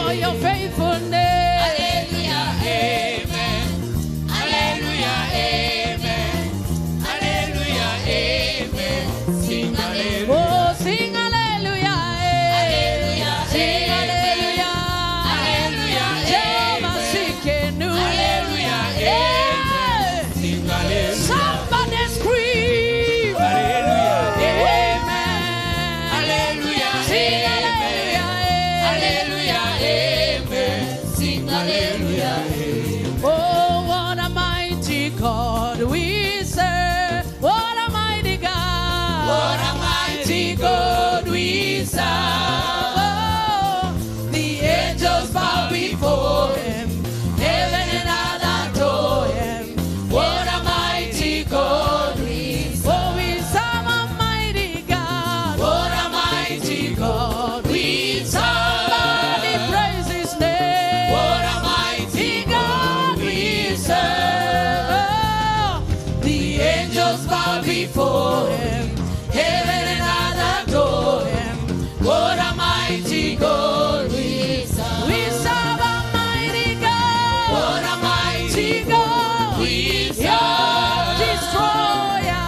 for your faithfulness. Hallelujah, amen. Hallelujah, amen. Hallelujah, amen. Sing hallelujah. Oh, sing hallelujah. Hallelujah, Sing hallelujah. Hallelujah, Jehovah Sikenu. Hallelujah, amen. Sing hallelujah. Somebody scream. Hallelujah, Amen. Hallelujah, Sing amen. hallelujah. Hallelujah, amen. Sing hallelujah. Oh, what a mighty God we serve. What a mighty God. What a mighty God we serve. Oh, the angels bow before him. Heaven and earth adore him. What a mighty God we serve. Oh, we serve a mighty God. What a mighty God we serve. Somebody praise his name. What a mighty God we serve. Oh, the angels bow before him. Heaven and earth adore him. What a mighty God we serve. We serve a mighty God. What a mighty God. we serve. Your destroyer.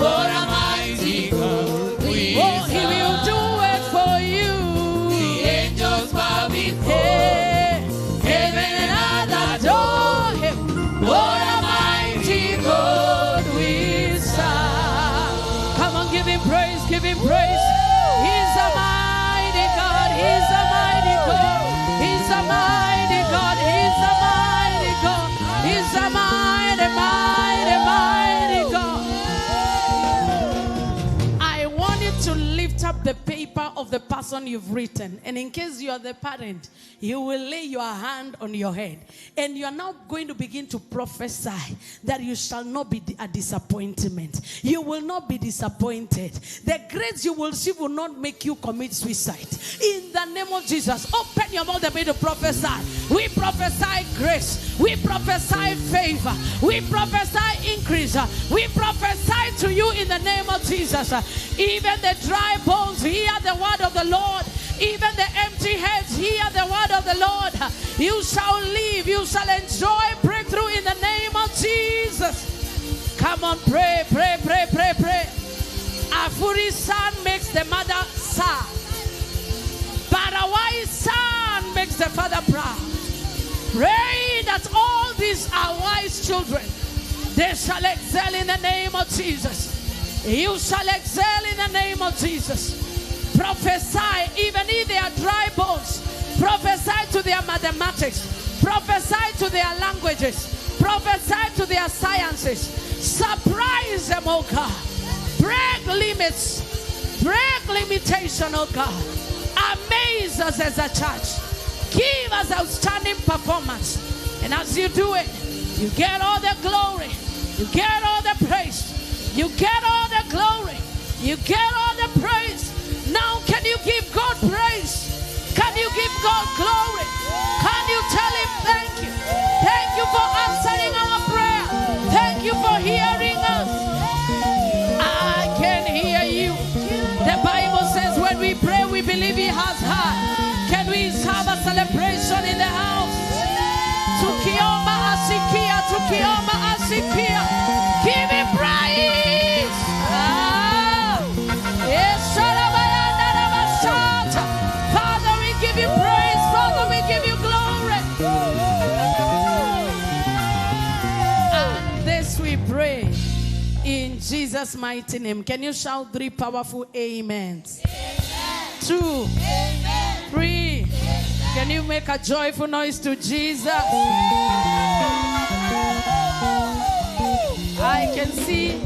What a mighty God we Oh, he serve. will do it for you. The angels bow before. Hey, heaven and earth adore him. What a mighty God we serve. Come on, give him praise, give him praise. He's a mighty God, he's a mighty God, he's a mighty God, he's a mighty God, he's a mighty, mighty, mighty God. I want you to lift up the paper of the person you've written. And in case you are the parent, you will lay your hand on your head. And you are now going to begin to prophesy that you shall not be a disappointment. You will not be disappointed. The grace you will receive will not make you commit suicide. In the name of Jesus, open your mouth and begin to prophesy. We prophesy grace. We prophesy favor. We prophesy increase. We prophesy to you in the name of Jesus. Even the dry bones hear the word of the Lord. Even the empty heads hear the word of the Lord. You shall live. You shall enjoy breakthrough in the name of Jesus. Come on, pray, pray, pray, pray, pray. A foolish son makes the mother sad, but a wise son makes the father proud. Pray that all these are wise children. They shall excel in the name of Jesus. You shall excel in the name of Jesus. Prophesy, even if they are dry bones. Prophesy to their mathematics. Prophesy to their languages. Prophesy to their sciences. Surprise them, oh God. Break limits. Break limitation, oh God. Amaze us as a church. Give us outstanding performance. And as you do it, you get all the glory. You get all the praise. You get all the glory. You get all the praise. Now can you give God praise? Can you give God glory? Can you tell him thank you? Thank you for answering our prayer. Thank you for hearing us. I can hear you. The Bible says when we pray, we believe he has heard. Can we have a celebration in the house? Tukiomba asikia, tukiomba asikia. Give him praise. Father, we give you praise. Father, we give you glory. And this we pray in Jesus' mighty name. Can you shout 3 powerful amens? Amen. 2. Amen. 3. Amen. Can you make a joyful noise to Jesus? I can see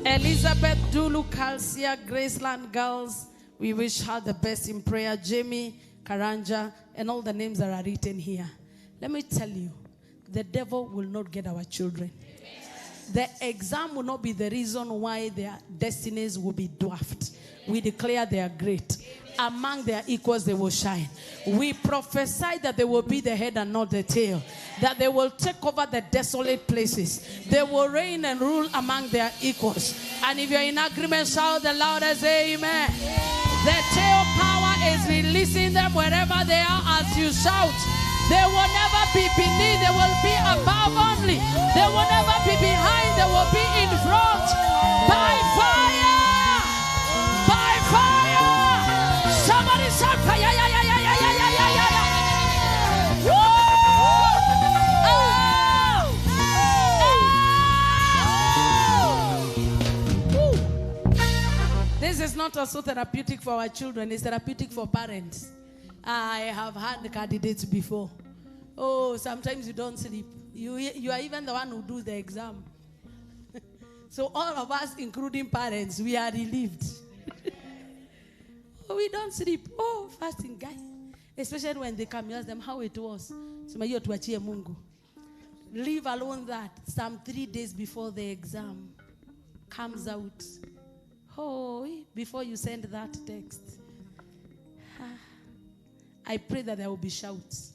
Elizabeth Dulu Calcia, Graceland Girls. We wish her the best in prayer. Jamie, Karanja, and all the names that are written here. Let me tell you, the devil will not get our children. The exam will not be the reason why their destinies will be dwarfed. We declare they are great. Among their equals, they will shine. We prophesy that they will be the head and not the tail. That they will take over the desolate places. They will reign and rule among their equals. And if you're in agreement, shout the loudest amen. The tail power is releasing them wherever they are as you shout. They will never be beneath, they will be above only. They will never be behind, they will be in front. By fire! By fire! Somebody shout fire! Yeah, yeah, yeah, yeah, yeah, yeah, yeah, yeah, yeah. Woo! This is not also therapeutic for our children, it's therapeutic for parents. I have had candidates before. Oh, sometimes you don't sleep. You are even the one who do the exam. So all of us, including parents, we are relieved. Oh, we don't sleep. Oh, fasting, guy. Especially when they come, you ask them how it was. So Mungu. Leave alone that. Some 3 days before the exam comes out. Oh, before you send that text. I pray that there will be shouts.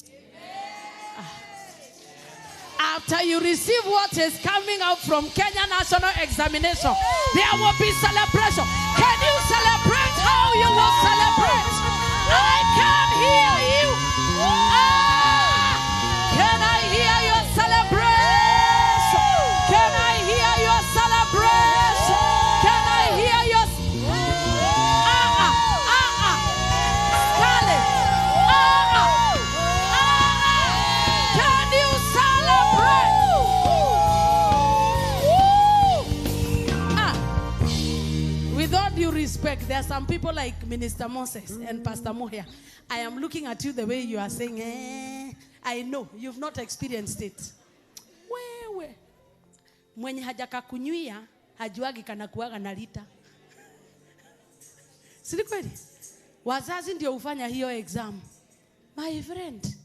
After you receive what is coming out from Kenya National Examination, there will be celebration. Can you celebrate how you will celebrate? I can hear you. Can I hear your celebration? Can I hear your celebration? Can I hear your Scarlet? Can you celebrate? With all due respect, there are some people like Minister Moses and Pastor Mohia. I am looking at you the way you are saying, I know you've not experienced it. Wewe mwenye hajakakunyia hajuagi kana kuaga na lita. Si kweli? Wazazi ndio hufanya hiyo exam. My friend,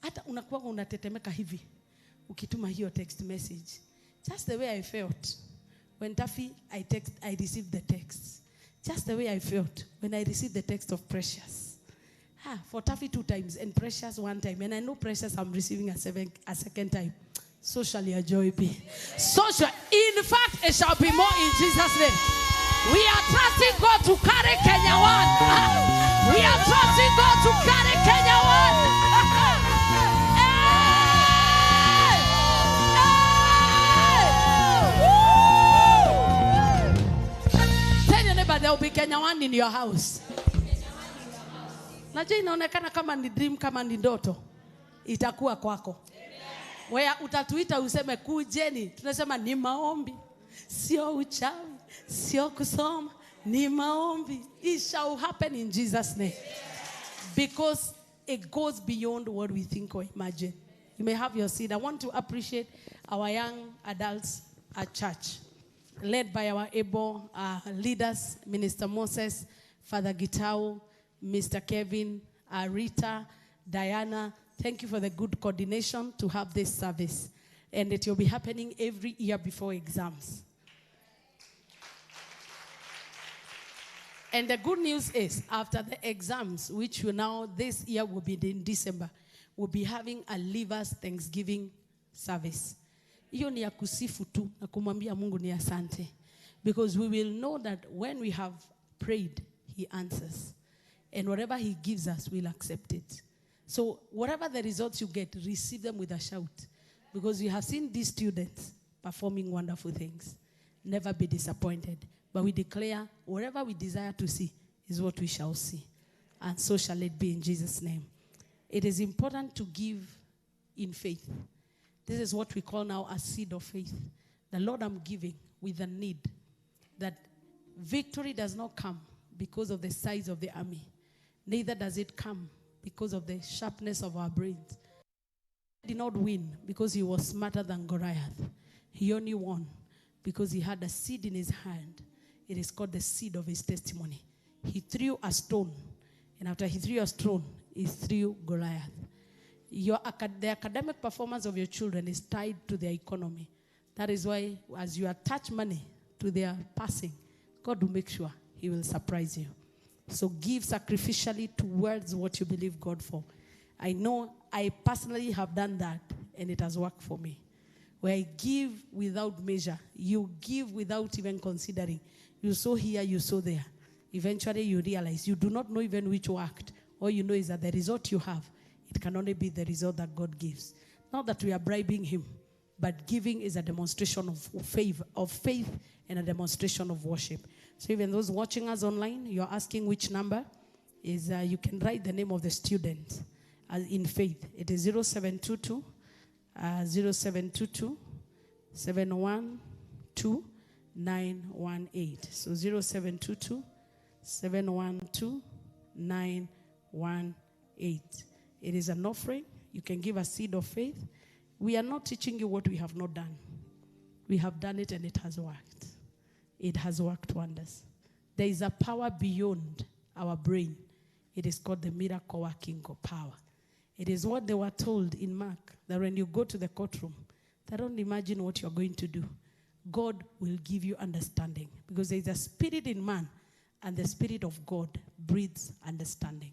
hata unakuwa unatetemeka hivi ukituma hiyo text message. Just the way I felt when Taffy I received the text. Just the way I felt when I received the text of Precious. For Taffy 2 times and Precious 1 time. And I know Precious I'm receiving a second time. So shall your joy be. So shall, in fact, it shall be more in Jesus' name. We are trusting God to carry Kenya 1. We are trusting God to carry Kenya 1. Tell your neighbor there will be Kenya 1 in your house. Najua inaonekana kama ni dream, kama ni ndoto. Itakuwa kwako. Wea utatuita useme kujeni. Tunasema ni maombi. Sio uchawi. Sio kusoma. Ni maombi. It shall happen in Jesus' name. Because it goes beyond what we think or imagine. You may have your seat. I want to appreciate our young adults at church. Led by our able leaders, Minister Moses, Father Gitau, Mr. Kevin, Rita, Diana. Thank you for the good coordination to have this service. And it will be happening every year before exams. And the good news is, after the exams, which will now, this year will be in December, we'll be having a Leavers Thanksgiving service. Hiyo ni ya kusifu tu na kumwambia Mungu ni asante. Because we will know that when we have prayed, He answers. And whatever He gives us, we'll accept it. So whatever the results you get, receive them with a shout. Because you have seen these students performing wonderful things. Never be disappointed. But we declare whatever we desire to see is what we shall see. And so shall it be in Jesus' name. It is important to give in faith. This is what we call now a seed of faith. The Lord, I'm giving with a need that victory does not come because of the size of the army. Neither does it come because of the sharpness of our brains. He did not win because he was smarter than Goliath. He only won because he had a seed in his hand. It is called the seed of his testimony. He threw a stone, and after he threw a stone, he threw Goliath. The academic performance of your children is tied to their economy. That is why as you attach money to their passing, God will make sure He will surprise you. So give sacrificially towards what you believe God for. I know I personally have done that, and it has worked for me. Where I give without measure. You give without even considering. You sow here, you sow there. eventually you realize you do not know even which worked. All you know is that the result you have, it can only be the result that God gives. Not that we are bribing him, but giving is a demonstration of faith and a demonstration of worship. So even those watching us online, you're asking which number is, you can write the name of the student in faith. It is 0722 712 918. So 0722 712 918. It is an offering. You can give a seed of faith. We are not teaching you what we have not done. We have done it and it has worked. It has worked wonders. There is a power beyond our brain. It is called the miracle working power. It is what they were told in Mark, that when you go to the courtroom, they don't imagine what you're going to do. God will give you understanding, because there is a spirit in man, and the Spirit of God breathes understanding.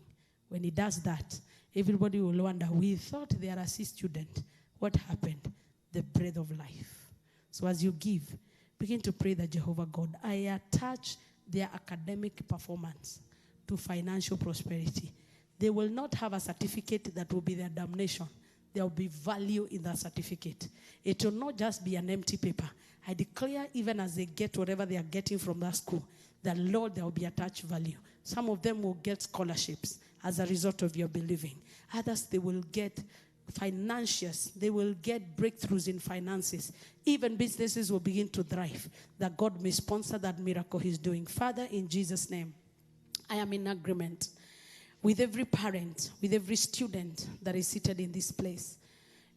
When he does that, everybody will wonder, we thought they are a C student. What happened? The breath of life. So as you give, begin to pray that Jehovah God, I attach their academic performance to financial prosperity. They will not have a certificate that will be their damnation. There will be value in that certificate. It will not just be an empty paper. I declare, even as they get whatever they are getting from that school, that, Lord, there will be attached value. Some of them will get scholarships as a result of your believing. Others, they will get financials. They will get breakthroughs in finances. Even businesses will begin to thrive, that God may sponsor that miracle he's doing. Father, in Jesus' name, I am in agreement with every parent, with every student that is seated in this place.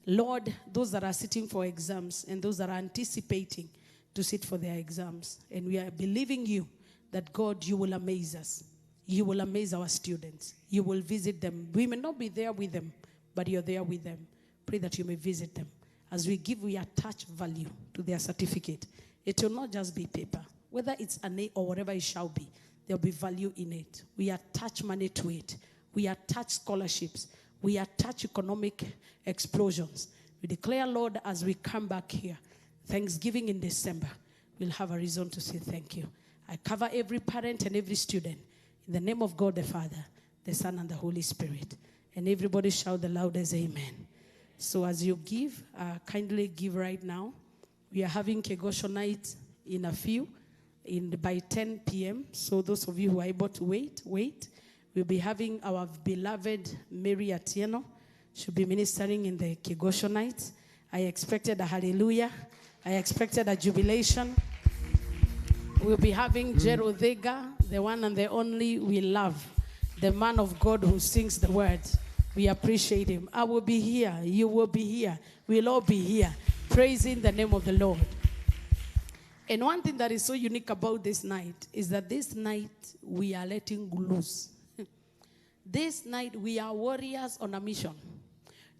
Lord, those that are sitting for exams and those that are anticipating to sit for their exams, and we are believing you that, God, you will amaze us. You will amaze our students. You will visit them. We may not be there with them, but you're there with them. Pray that you may visit them. As we give, we attach value to their certificate. It will not just be paper. Whether it's an A or whatever it shall be, there will be value in it. We attach money to it. We attach scholarships. We attach economic explosions. We declare, Lord, as we come back here, Thanksgiving in December, we'll have a reason to say thank you. I cover every parent and every student in the name of God the Father, the Son, and the Holy Spirit. And everybody shout the loudest amen. So as you give, kindly give right now. We are having Kegosho night in a few, by 10 p.m. So those of you who are able to wait. We'll be having our beloved Mary Atieno. She'll be ministering in the Kegosho night. I expected a hallelujah. I expected a jubilation. We'll be having Jero Thega, the one and the only we love, the man of God who sings the word. We appreciate him. I will be here. You will be here. We'll all be here, praising the name of the Lord. And one thing that is so unique about this night is that this night we are letting loose. This night we are warriors on a mission.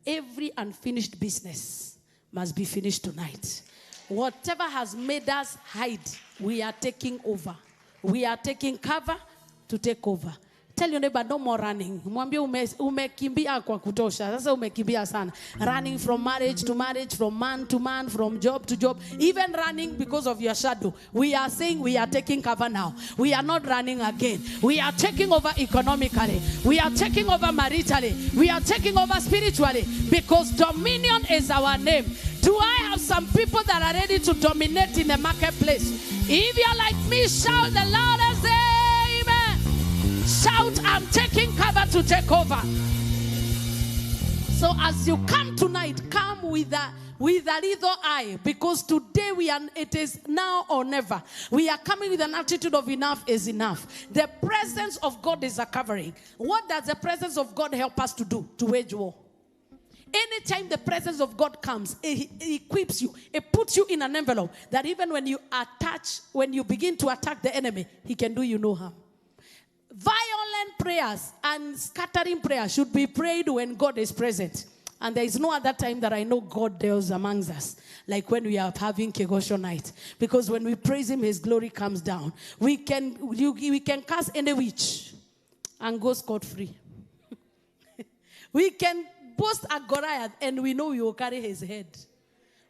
Every unfinished business must be finished tonight. Whatever has made us hide, we are taking over. We are taking cover to take over. Tell your neighbor, no more running. Mwambie umekimbia kwa kutosha. Sasa umekimbia sana. Running from marriage to marriage, from man to man, from job to job. Even running because of your shadow. We are saying we are taking cover now. We are not running again. We are taking over economically. We are taking over maritally. We are taking over spiritually. Because dominion is our name. Do I have some people that are ready to dominate in the marketplace? If you're like me, shout the loudest amen. Shout, I'm taking cover to take over. So as you come tonight, come with a little eye, because today it is now or never. We are coming with an attitude of enough is enough. The presence of God is a covering. What does the presence of God help us to do? To wage war. Anytime the presence of God comes, it equips you. It puts you in an envelope that even when you begin to attack the enemy, he can do you no harm. Violent prayers and scattering prayers should be prayed when God is present. And there is no other time that I know God dwells amongst us, like when we are having Kegosho night. Because when we praise him, his glory comes down. We can cast any witch and go scot-free. We can boast a Goliath and we know we will carry his head.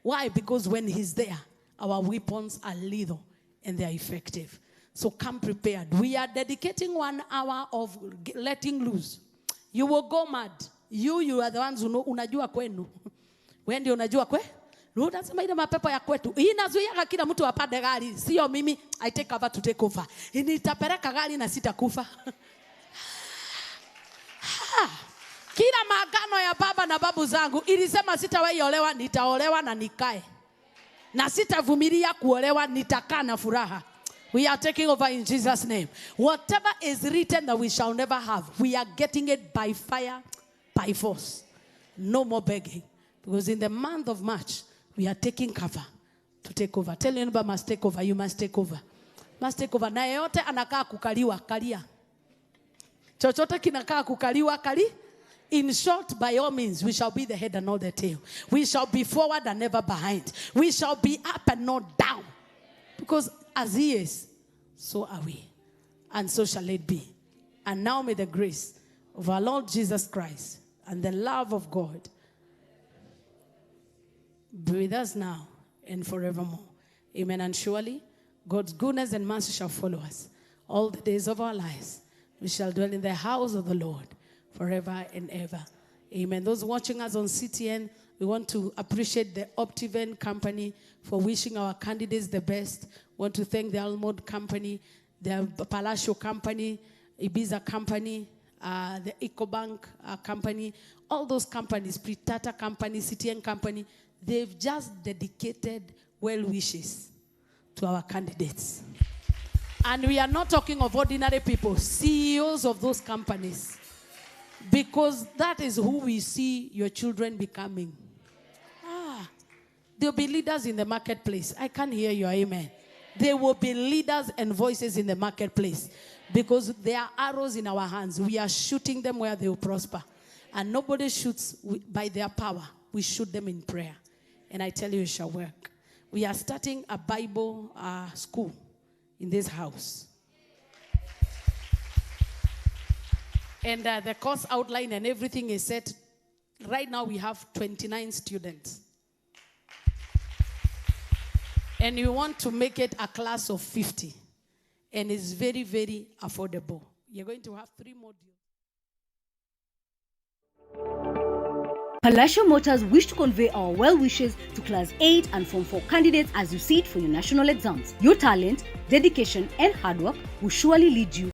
Why? Because when he's there, our weapons are lethal and they are effective. So come prepared. We are dedicating 1 hour of letting loose. You will go mad. You are the ones who know, unajua kwenu. Wewe ndio unajua kwe? Unasema ile mapepo ya kwetu. Hii inazuia kila mtu apande gari. Sio mimi. I take cover to take over. Nitapeleka gari na sitakufa. Kila maagano ya baba na babu zangu ilisema sitawahi olewa, nitaolewa na nikae. Na sitavumilia kuolewa, nitakaa na furaha. We are taking over in Jesus' name. Whatever is written that we shall never have, we are getting it by fire, by force. No more begging. Because in the month of March, we are taking cover to take over. Tell your neighbor, must take over. You must take over. Must take over. Na yote anakaa kukaliwa, kalia. Chochote kinakaa kukaliwa, kali. In short, by all means, we shall be the head and not the tail. We shall be forward and never behind. We shall be up and not down. Because as he is, so are we. And so shall it be. And now may the grace of our Lord Jesus Christ and the love of God be with us now and forevermore. Amen. And surely God's goodness and mercy shall follow us all the days of our lives. We shall dwell in the house of the Lord forever and ever. Amen. Those watching us on CTN, we want to appreciate the Optiven company for wishing our candidates the best. We want to thank the Almond company, the Palacio company, Ibiza company, the EcoBank company, all those companies, Pritata company, CTN company, they've just dedicated well wishes to our candidates. And we are not talking of ordinary people, CEOs of those companies. Because that is who we see your children becoming. They'll be leaders in the marketplace. I can't hear your amen. They will be leaders and voices in the marketplace. Because there are arrows in our hands. We are shooting them where they will prosper. And nobody shoots by their power. We shoot them in prayer. And I tell you, it shall work. We are starting a Bible school in this house. And the course outline and everything is set. Right now we have 29 students. And we want to make it a class of 50. And it's very, very affordable. You're going to have 3 modules. Palacio Motors wish to convey our well wishes to Class 8 and Form 4 candidates as you sit for your national exams. Your talent, dedication, and hard work will surely lead you